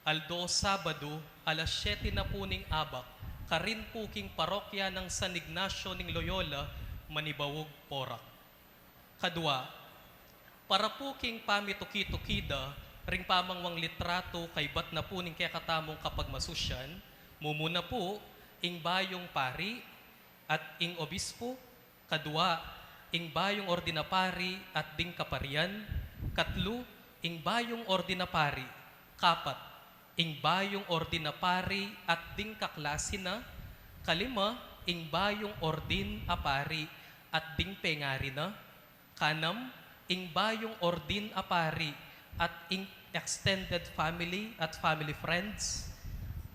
aldo Sabado, alas 7 na po ning abak, karin po king parokya ng San Ignacio ning Loyola, Manibawog, Porac. Kadua, para po king pamituki-tukida, ring pamangwang litrato kay bat na po ning kaya katamong kapag masusyan, mumuna po, ing bayong pari at ing obispo, kadua, ing bayong ordinapari at ding kaparian, katlo, ing bayong ordinapari, kapat, ing bayong ordinapari at ding kaklase na, kalima, ing bayong ordin apari at ding pengari na, kanam, ing bayong ordin apari at ing extended family at family friends.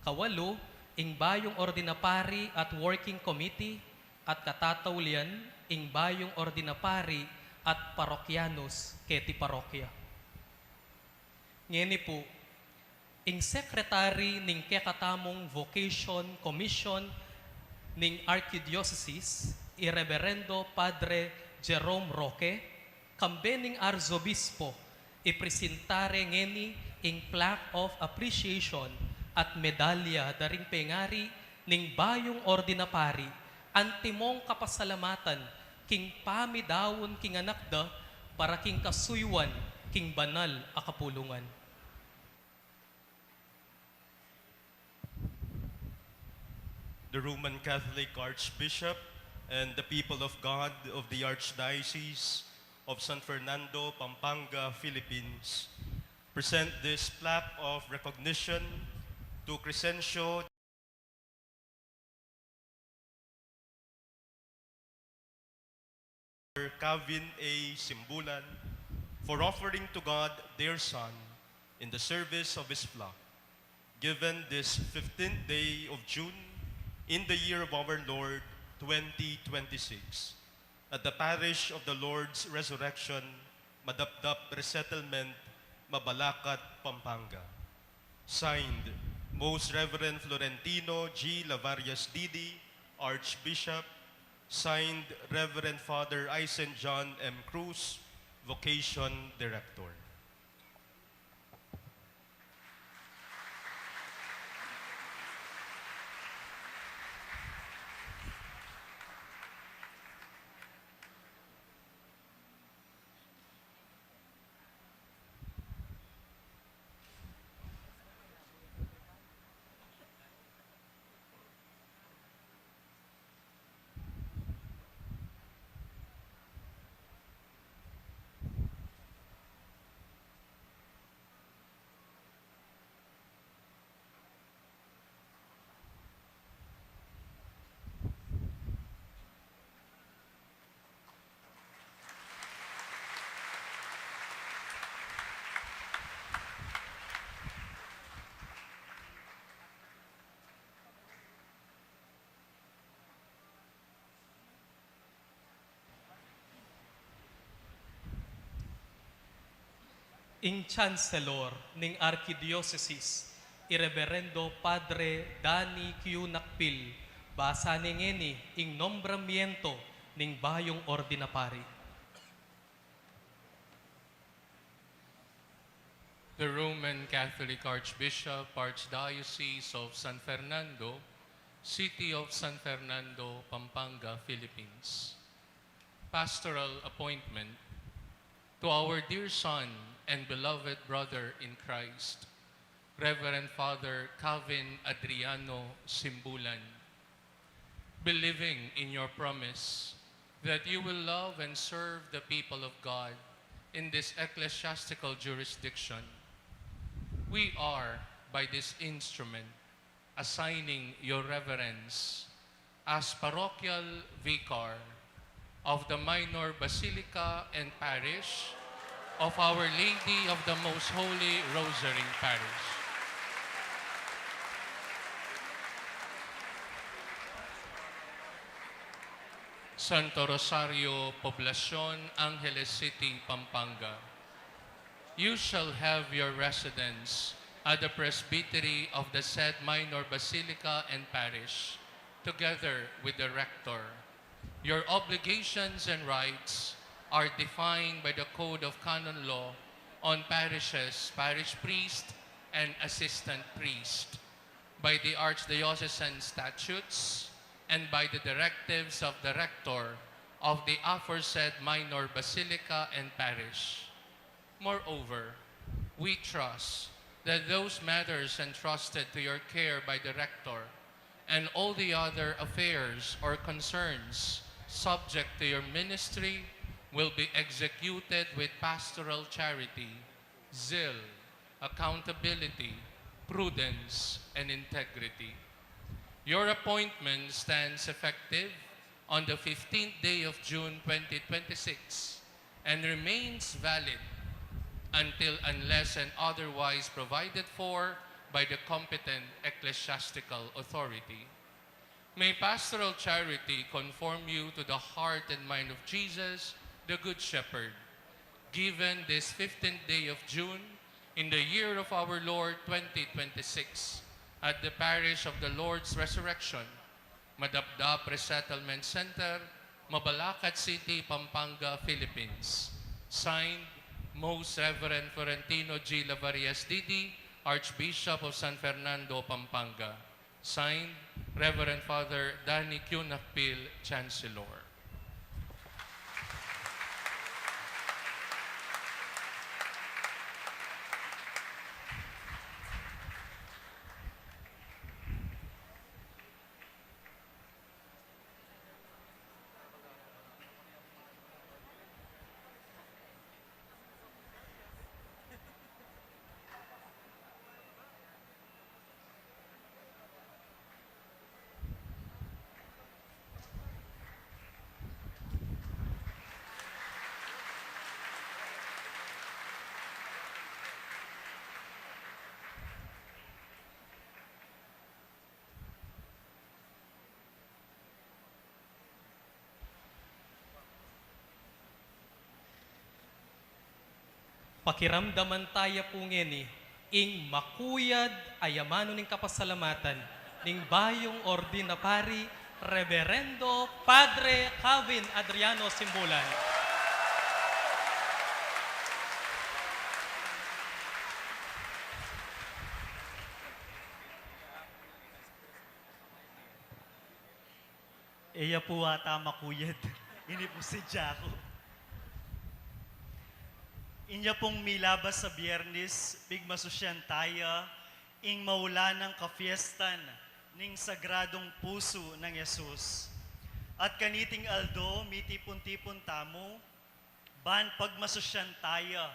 Kawalo, ing bayong ordinapari at working committee at katatawlian, ing bayong ordinapari at parokyanos keti parokya. Ngeni po, ing secretary ning kekatamong vocation commission ning Archdiocese, Irreverendo Padre Jerome Roque, kambening Arzobispo, ipresentare ngeni ing plaque of appreciation at medalya daring pengari ning bayong ordinapari, antimong kapasalamatan king pamidawon king anakda para king kasuywan king banal a kapulungan. The Roman Catholic Archbishop and the people of God of the Archdiocese of San Fernando, Pampanga, Philippines, present this plaque of recognition to Crescencio Calvin A. Simbulan for offering to God their son in the service of his flock, given this 15th day of June in the year of our Lord 2026. At the parish of the Lord's Resurrection, Madapdap Resettlement, Mabalacat, Pampanga. Signed, Most Reverend Florentino G. Lavarias Didi, Archbishop. Signed, Reverend Father Isen John M. Cruz, Vocation Director. Ing Chancellor ning Archdiocese, Irreverendo Padre Dani Q. Nakpil, basa ngeni ing nombramiento ning bayong ordinapari. the Roman Catholic Archbishop, Archdiocese of San Fernando, City of San Fernando, Pampanga, Philippines. Pastoral appointment to our dear son and beloved brother in Christ, Reverend Father Calvin Adriano Simbulan, believing in your promise that you will love and serve the people of God in this ecclesiastical jurisdiction, we are, by this instrument, assigning your reverence as parochial vicar of the Minor Basilica and Parish of Our Lady of the Most Holy Rosary Parish. Santo Rosario, Poblacion, Angeles City, Pampanga. You shall have your residence at the presbytery of the said Minor Basilica and Parish, together with the rector. Your obligations and rights are defined by the Code of Canon Law on parishes, parish priest, and assistant priest, by the Archdiocesan statutes, and by the directives of the rector of the aforesaid Minor Basilica and Parish. Moreover, we trust that those matters entrusted to your care by the rector and all the other affairs or concerns subject to your ministry will be executed with pastoral charity, zeal, accountability, prudence, and integrity. Your appointment stands effective on the 15th day of June 2026 and remains valid unless and otherwise provided for by the competent ecclesiastical authority. May pastoral charity conform you to the heart and mind of Jesus, the Good Shepherd, given this 15th day of June in the year of our Lord 2026 at the Parish of the Lord's Resurrection, Madapdap Resettlement Center, Mabalacat City, Pampanga, Philippines. Signed, Most Reverend Florentino G. Lavarias Didi, Archbishop of San Fernando, Pampanga. Signed, Reverend Father Danny Q. Nakpil, Chancellor. Pakiramdaman tayo po ngeni, ing makuyad ayamano ning kapasalamatan, ning bayong ordinapari, Reverendo Padre Calvin Adriano Simbulan. Iya po ata makuyad. Ini po si Jaco. Inya pong milabas sa biyernes, bigmasusyan tayo, ing maula ng kafiestan, ning sagradong puso ng Yesus. At kaniting aldo, mitipon-tipon tamo, ban pagmasusyan tayo,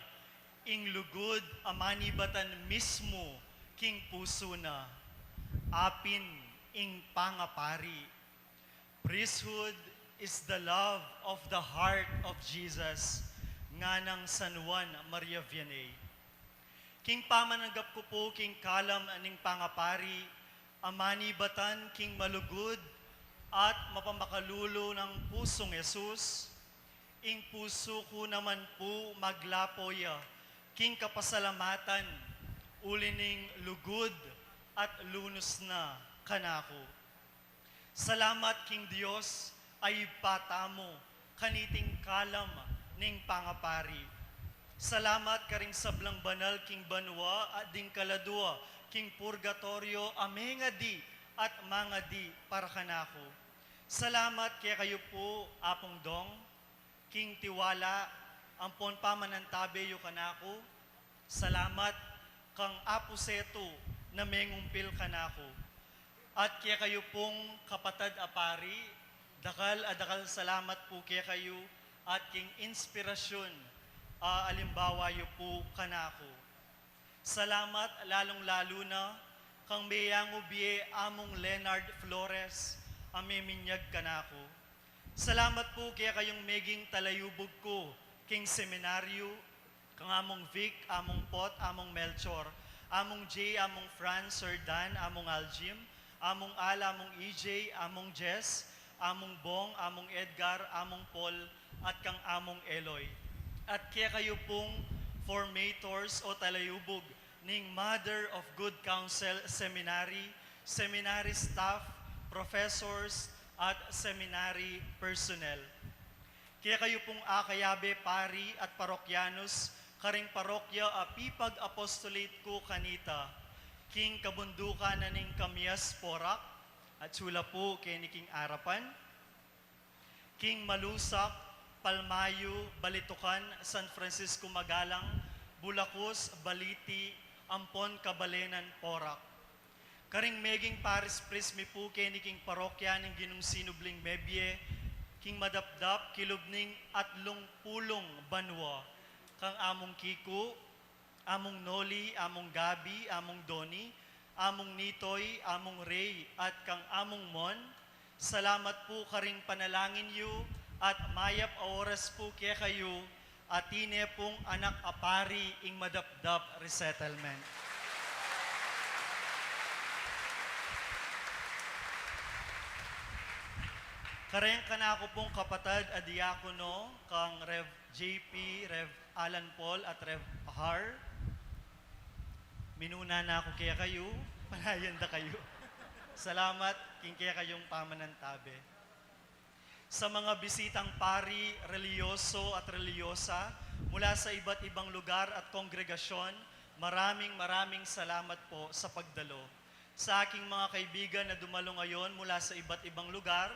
ing lugod amanibatan mismo, king puso na, apin ing pangapari. Priesthood is the love of the heart of Jesus, nga ng San Juan Maria Vianney. King pamananggap ko po, king kalam aning pangapari, amani batan king malugod at mapamakalulo ng pusong Yesus, ing puso ko naman po maglapoya, king kapasalamatan, ulining lugod at lunos na kanako. Salamat king Dios ay patamo, kaniting kalam ning pangapari. Salamat karing sablang banal king banwa at ding kaladua king purgatorio amenga di at mga di para kanako. Salamat kaya kayo po apong dong king tiwala ampon pamanantabe yu kanako. Salamat kang apo seto na mengumpil kanako. At kaya kayo pong kapatad apari, dakal salamat po kaya kayo at king inspirasyon alimbawa yu po kanako. Salamat lalong-lalo na kang meyang ubiye among Leonard Flores ameminyag kanako. Salamat po kaya kayong meging talayubog ko king seminaryo, kang among Vic, among Pot, among Melchor, among J, among Franz, Sir Dan, among Aljim, among Al, among EJ, among Jess, among Bong, among Edgar, among Paul, at kang among Eloy. At kaya kayo pong formators o talayubog ning Mother of Good Counsel Seminary, seminary staff, professors, at seminary personnel. Kaya kayo pong akayabe, pari at parokyanos, karing parokya apipag apostolate ko kanita, king kabundukan na ning Kamias Porak, at sula po kay ni King Arapan, king Malusak, Palmayo, Balitukan, San Francisco Magalang, Bulacos, Baliti, Ampon, Kabalenan, Porak. Karing meging Paris Prismi po kay ni King Parokya ng Ginong Sinubling Mebye, King Madapdap, Kilubning at Lungpulong Banwa, kang among Kiko, among Noli, among Gabi, among Doni, among Nitoy, among Ray, at kang among Mon. Salamat po karing panalangin yu at mayap oras po kaya kayo atine pong anak apari ing Madapdap Resettlement. Kareng kanako pong kapatad a diakono kang Rev JP, Rev Alan Paul at Rev Har. Minuna na ako kaya kayo, palayan da kayo. Salamat king kaya kayong pamanantabe. Sa mga bisitang pari, reliyoso at reliyosa mula sa iba't ibang lugar at kongregasyon, maraming salamat po sa pagdalo. Sa aking mga kaibigan na dumalo ngayon mula sa iba't ibang lugar,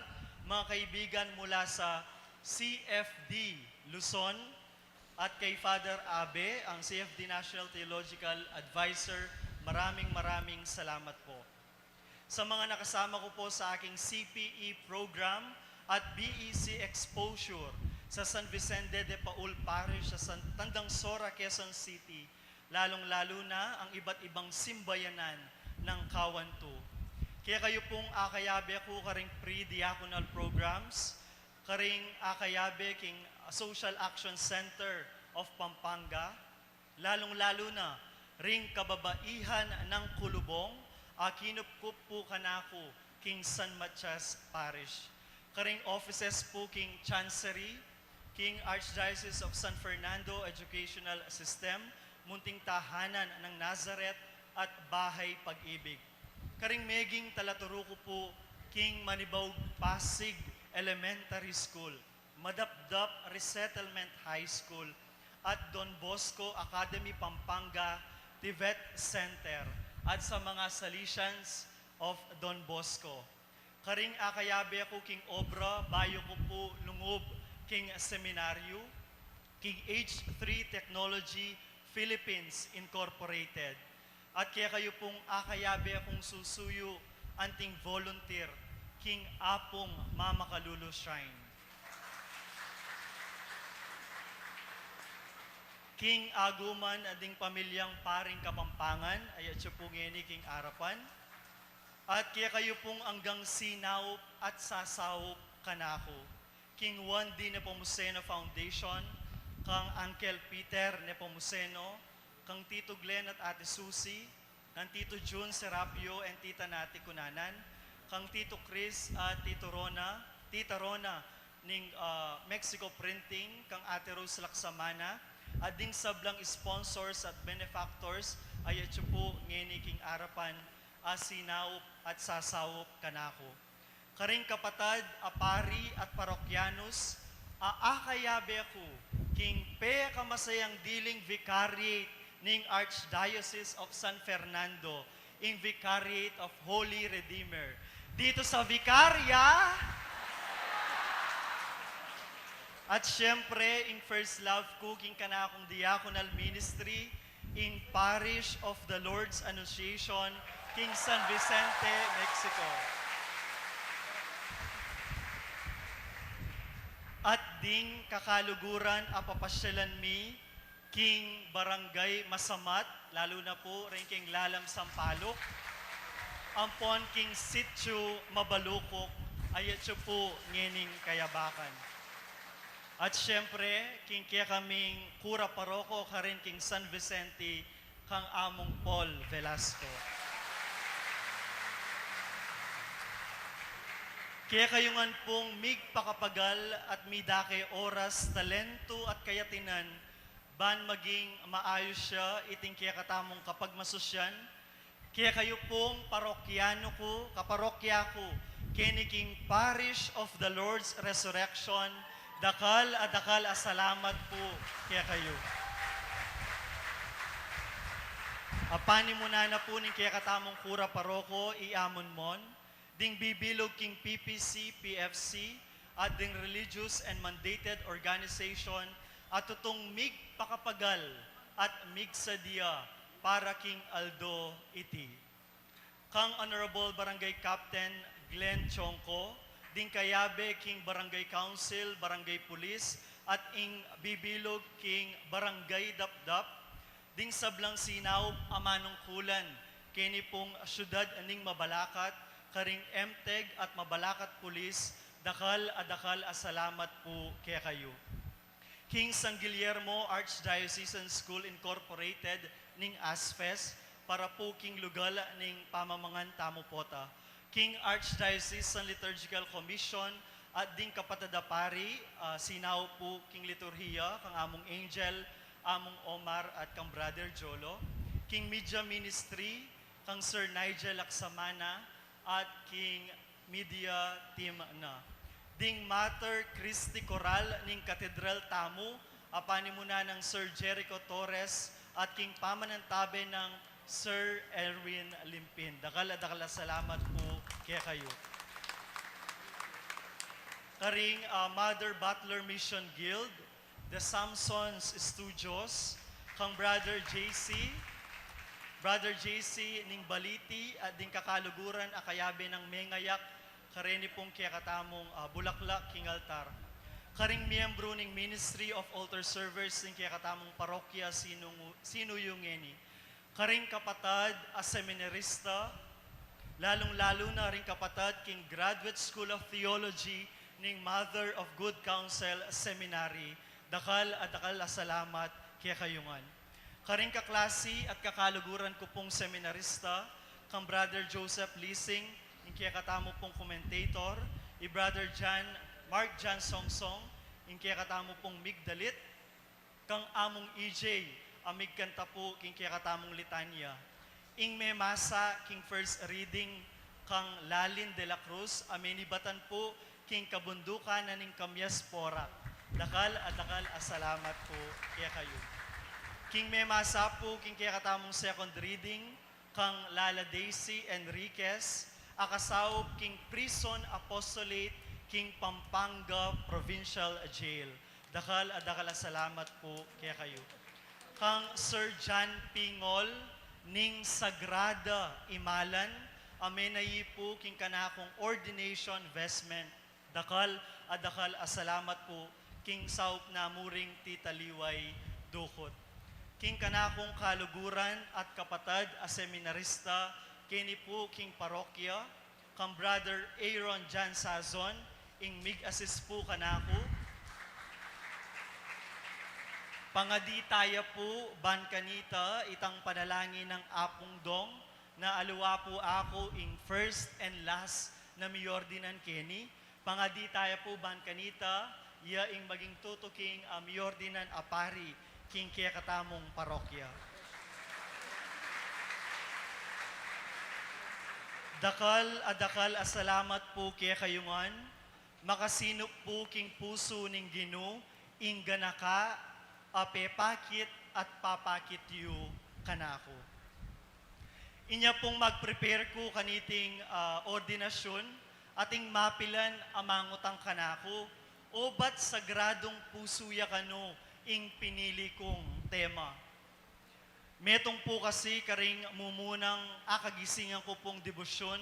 mga kaibigan mula sa CFD Luzon at kay Father Abe, ang CFD National Theological Advisor, maraming salamat po. Sa mga nakasama ko po sa aking CPE program at BEC Exposure sa San Vicente de Paul Parish sa Tandang Sora, Quezon City, lalong-lalo na ang iba't ibang simbayanan ng Kawantu. Kaya kayo pong akayabe ko karing pre-diaconal programs, karing akayabe king Social Action Center of Pampanga, lalong-lalo na ring kababaihan ng Kulubong, kinup po kanako king San Matias Parish. Karing offices po king Chancery, king Archdiocese of San Fernando Educational System, Munting Tahanan ng Nazareth at Bahay Pag-ibig. Karing meging talaturo ko po king Manibawg Pasig Elementary School, Madapdap Resettlement High School, at Don Bosco Academy Pampanga Tivet Center, at sa mga Salesians of Don Bosco. Karing akayabe ako king Obra, bayo ko po lungob king Seminaryo, king H3 Technology Philippines Incorporated. At kaya kayo pong akayabe akong susuyo anting volunteer king Apong Mama Kalulu Shrine. King Aguman ading pamilyang paring Kapampangan, ayat siya pong ngeni king Arapan. At kaya kayo pong anggang sinaup at sasaup kanako. King Juan D. Nepomuceno Foundation, kang Uncle Peter Nepomuceno, kang Tito Glenn at Ate Susie, kang Tito June Serapio and Tita Nati Kunanan, kang Tito Chris at Tita Rona ning Mexico Printing, kang Ate Rose Laksamana, at ding sablang sponsors at benefactors, ayat siya po ngeni king Arapan, asinaup at sasaup kanako. Karing kapatad, apari at parokyanos, aakayabe ako King Pe kamasayang diling Vicariate ning Archdiocese of San Fernando, in Vicariate of Holy Redeemer. Dito sa Vicaria, at syempre, in First Love Cooking ka na akong diaconal ministry in Parish of the Lord's Annunciation, King San Vicente, Mexico. At ding kakaluguran apapasyalan mi, King Barangay Masamat, lalo na po rin King Lalam Sampalok, ampon King Sitio Mabalukok, ayatso po ngening kayabakan. At syempre, king kaya kaming Kura Paroko, karin King San Vicente, kang among Paul Velasco. Kaya kayungan pong mig pakapagal at midake oras, talento at kayatinan, ban maging maayos siya, iting kaya katamong kapag masusyan, kaya kayo pong parokyano ko, kaparokya ko, kiniking Parish of the Lord's Resurrection, dakal salamat po kaya kayo. Apani muna na po ning kaya katamong Kura Paroko, iamon mon, ding bibilog king PPC, PFC, at ding religious and mandated organization, at tutong mig pakapagal at mig sadia para King Aldo iti. Kang Honorable Barangay Captain Glenn Chongko, ding kayabe King Barangay Council, Barangay Police, at ing bibilog King Barangay Dapdap, ding sablang sinaw amanong kulan, kini pong syudad aning Mabalakat, karing MTEG at Mabalakat Police, dakal salamat po kaya kayo. King San Guillermo Archdiocesan School Incorporated ning ASFES, para po king lugal ning pamamangan tamo pota. King Archdiocesan Liturgical Commission at ding kapatadapari, sinaw po king liturhiya, kang among Angel, among Omar at kang Brother Jolo. King Media Ministry, kang Sir Nigel Laksamana at King Media Team na. Ding Mater Christi Coral ning Katedral Tamu, apani muna ng Sir Jericho Torres at King Pamanantabe ng Sir Erwin Limpin. Dakala salamat po kaya kayo. Karing Mother Butler Mission Guild, the Samsons Studios, kang Brother JC ning Baliti at ding kakaluguran akayabe ng Mengayak, kareni pong kaya katamong Bulaklak King Altar. Karing miyembro ning Ministry of Altar Servers ning kaya katamong parokya sinuyungeni. Karing kapatad a seminarista, lalong-lalo na ring kapatad king Graduate School of Theology ning Mother of Good Counsel Seminary, dakal salamat kaya kayungan. Karing kaklase at kakaluguran ko pong seminarista, kang Brother Joseph Lising, ning kaya katamo pong commentator, Brother Mark Jan Songsong, ning kaya katamo pong Migdalit, kang among EJ, amig kanta po king kaya katamong litanya. Ing may masa king first reading kang Lalin de la Cruz, amenibatan po king kabundukan na ning Kamyas Porak. Dakal salamat po kaya kayo. King may masa po king kaya katamong second reading kang Lala Daisy Enriquez, akasaw king Prison Apostolate, king Pampanga Provincial Jail. Dakal salamat po kaya kayo. Kang Sir John Pingol ning Sagrada Imalan, amenayi po king kanakong ordination vestment. Dakal salamat po king saup na muring titaliway dukot. King kanakong kaluguran at kapatad a seminarista, kini po king parokya, kang Brother Aaron Jan Sazon, ing mig-assist po kanako. Pangadi taya po, ban kanita, itang panalangin ng apong dong, na aluwa po ako ing first and last na miyordinan keni. Pangadi taya po, ban kanita, iya ing maging tutuking miyordinan apari, king kaya katamong parokya. Dakal asalamat po kaya kayungan, makasinok po king puso ning Ginoo, inganaka, apepakit at papakit yu kanako. Inya pong mag-prepare ko kaniting ordinasyon, ating mapilan amangutang kanako, o ba't sagradong puso ya kano ing pinili kong tema. Metong po kasi karing mumunang akagisingan ko pong debosyon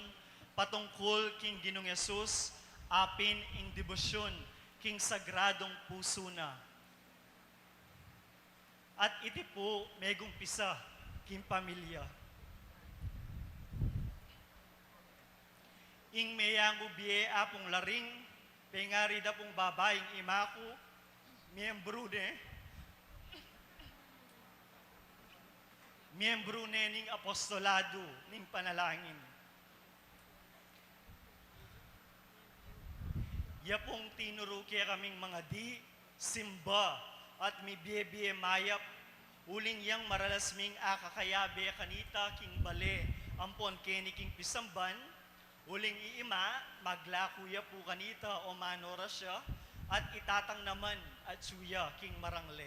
patungkol king Ginong Yesus, apin ing debosyon king sagradong puso na. At iti po megong pisa king pamilya. Ing meyang ubie apong laring, pengari da pong babaeng imaku, miyembro ning apostolado ning panalangin. Ya pong tinuro kaya kaming mga di, simba, at mi biye mayap, uling yang maralasming akakayabe kanita king bale, ampon keni king pisamban, uling iima, maglakuya po kanita o manora siya, at itatang naman at suya king marangle.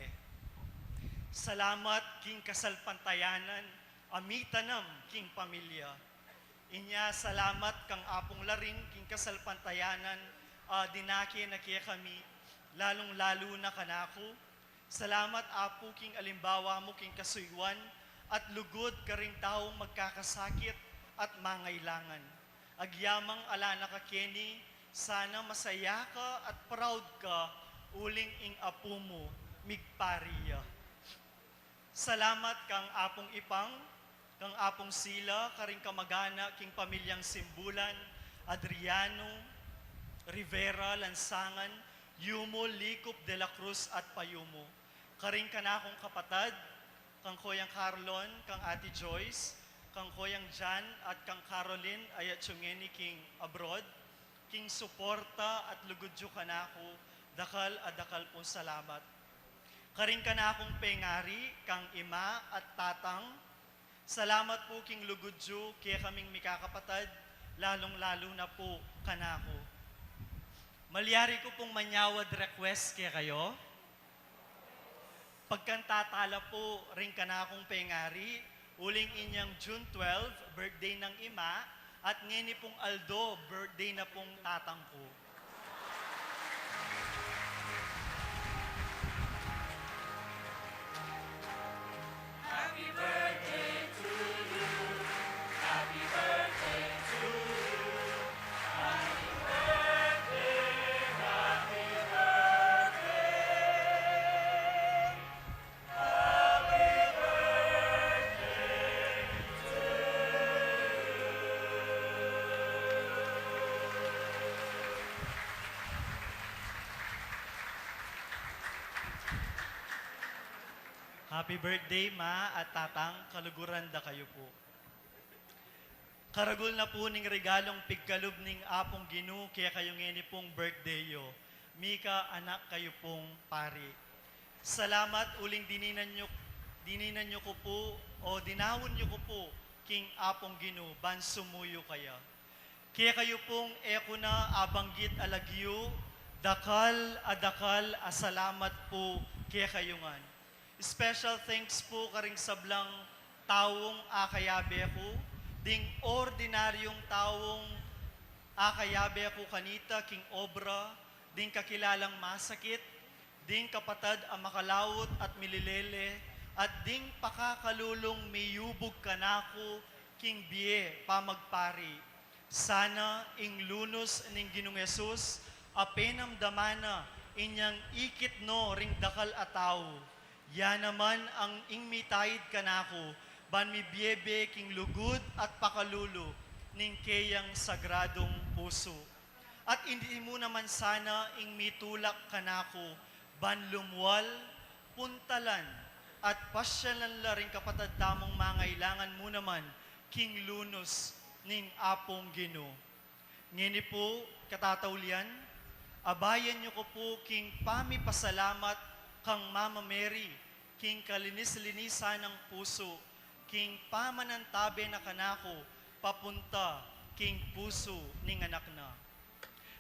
Salamat king kasalpantayanan, amitanam king pamilya. Inya salamat kang apong laring king kasalpantayanan, dinaki na kaya kami, lalong-lalo na kanako. Salamat apo king alimbawa mo king kasuywan, at lugod ka ring taong magkakasakit at mangailangan. Agyamang ala na ka Kenny, sana masaya ka at proud ka, uling ing apo mo, migpariya. Salamat kang apong ipang, kang apong sila, karing kamagana, king pamilyang Simbulan, Adriano, Rivera, Lansangan, Yumo, Licop, De La Cruz at Payumo. Karing kanakong kapatad, kang Koyang Carlon, kang Ate Joyce, kang Koyang Jan at kang Caroline ayat sungeni king abroad, king suporta at lugudyo kanako, dakal at dakal po salamat. Karing kanakong pengari, kang ima at tatang, salamat po king lugudyo, kaya kaming mikakapatad, lalong-lalo na po kanako. Malyari ko pong manyawad request kaya kayo. Pagkantatala po ring kanakong pengari, uling inyang June 12, birthday ng ima, at ngeni pong Aldo, birthday na pong tatang ko. Happy birthday, ma at tatang, kaluguran da kayo po. Karagol na po ning regalong pigkalub ning apong Ginu, kaya kayo ngeni pong birthday yo. Mika, anak kayo pong pari. Salamat uling dininan nyo ko po, o dinawon nyo ko po, king apong Ginu, ban sumuyo kaya. Kaya kayo pong eko na abanggit alagyo, dakal asalamat po, kaya kayo ngan. Special thanks po karing sablang tawong akayabe ko, ding ordinaryong tawong akayabe ko kanita king obra, ding kakilalang masakit, ding kapatad ang makalawot at mililele, at ding pakakalulong miyubog kanako king biye pamagpari. Sana ing lunos ning Ginong Yesus, apenam damana inyang ikit no ring dakal ataw. Ya naman ang ingmitayid kanako, ban mi biebe king lugod at pakalulo, ning kayang sagradong puso. At hindi mo naman sana ing mitulak kanako, ban lumwal, puntalan, at pasyalan la ring kapatad tamong mangailangan mo naman, king lunos ning apong Gino. Ngini po, katataulian, abayan niyo ko po king pamipasalamat kang Mama Mary, king kalinis-linisan ng puso, king pamanantabe na kanako, papunta, king puso ning anak na.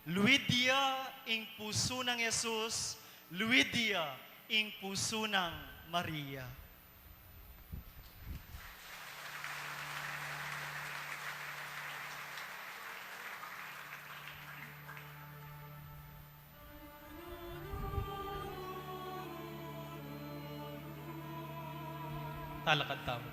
Luidia ing puso ng Yesus, Luidia, ing pusunang Maria. Talakad tamo.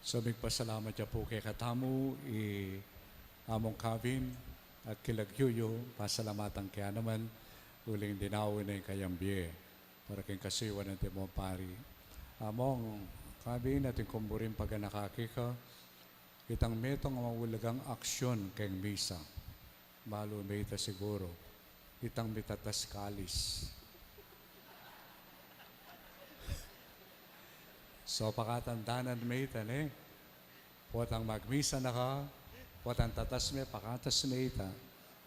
So pasalamat niya po kay Katamu, among Kavin at kilagyuyo, pasalamatan kaya naman, uling dinawin na yung kayang biye, para kayong kasiwa ng timong pari. Among Kavin, ating kumburin pag nakakika, itang metong mawulagang aksyon kayong misa. Malo meta siguro, itang mitatas kalis. So pakatandanan meta potang magmisa na ka, potang tatas me, pakatas meta,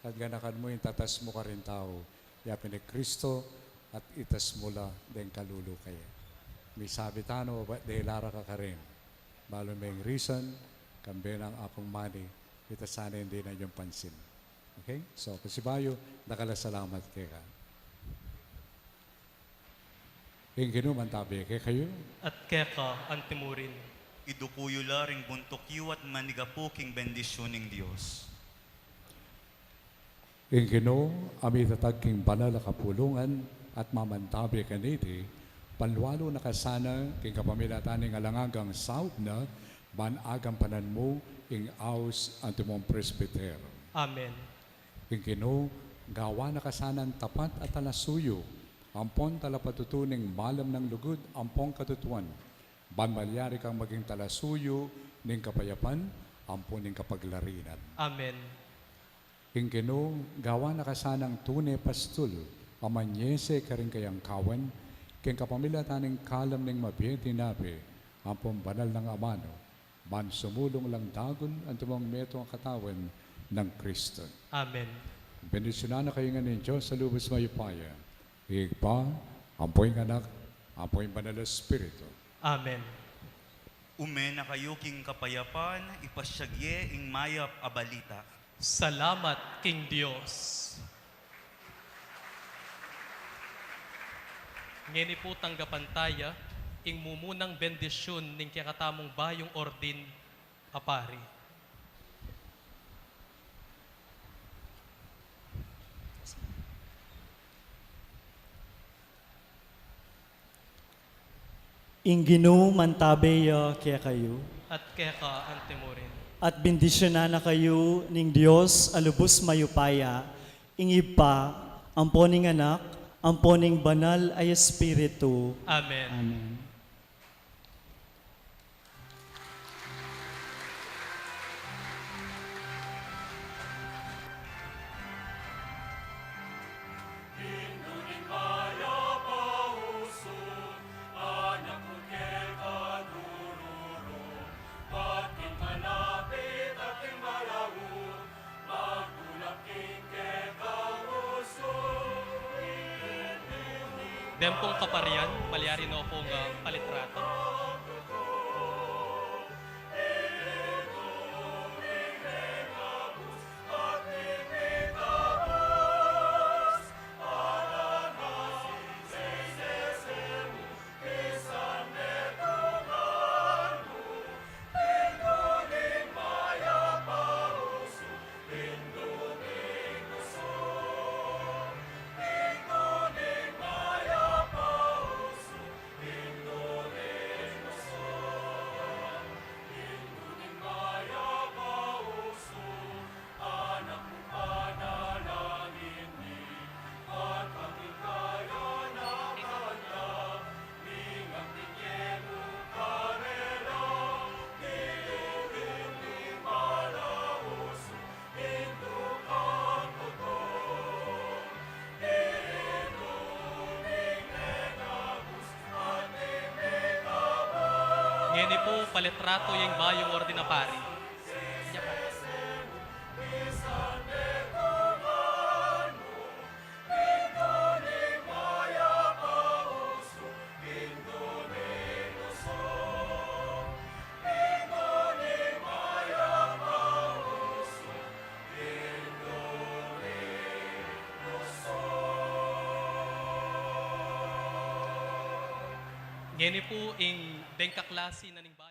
at ganakan mo yung tatas mo ka rin tao. Yapin ni Kristo at itas mula den kalulu kaya. May sabi tano, dahil lara ka rin. Malo may reason, kambe ng apong mani, itas sana hindi na yung pansin. Okay? So, kasibayo, nakalasalamat kaya ka. Yung ginuman tabi kay kayo. At keka antimurin. Idukuyo laring buntukyo at manigapuking bendisyon ng Diyos. Yung gino, ami tatagking banal na kapulungan at mamantabi kaniti, panlualo na kasana king kapamilataning alangagang saub na, banagang panan mo, ing aus antimong presbyter. Amen. Yung gino, gawa na kasanan tapat at talasuyo, ampon talapatutuning malam ng lugod, ampong katutuan. Banmalyari kang maging talasuyo, ning kapayapan, ampon ning kapaglarinan. Amen. Ingkeno, gawa na kasanang tune pastul, amanyese karing kayang kawan, king kapamilya taning kalam ning mabiyeti nabe, ampong banal ng amano, man sumulong lang dagon ang tumong meto ang katawan ng Kristo. Amen. Bendisyonan na kayo nga ng Diyos sa lubos mayupaya. Higpa, ampoy anak, ampoy banal na Espiritu. Amen. Umena kayo king kapayapan, ipasyagye ing mayap abalita. Salamat, King Diyos. Ngeni po tanggapan taya, ing mumunang bendisyon ning kakatamong bayong ordin apari. Inginu mantabeya kaya kayo. At keka antimurin. at bendisyonan na kayo ning Dios alubos mayupaya, ingib pa, amponing anak, amponing banal ay Espiritu. Amen. Amen. Dempong kaparian, malyari no akong palitrato. Ngeni po palitrato yung bayong ordinapari. Ngeni po ing dengkaklase na ning bayo.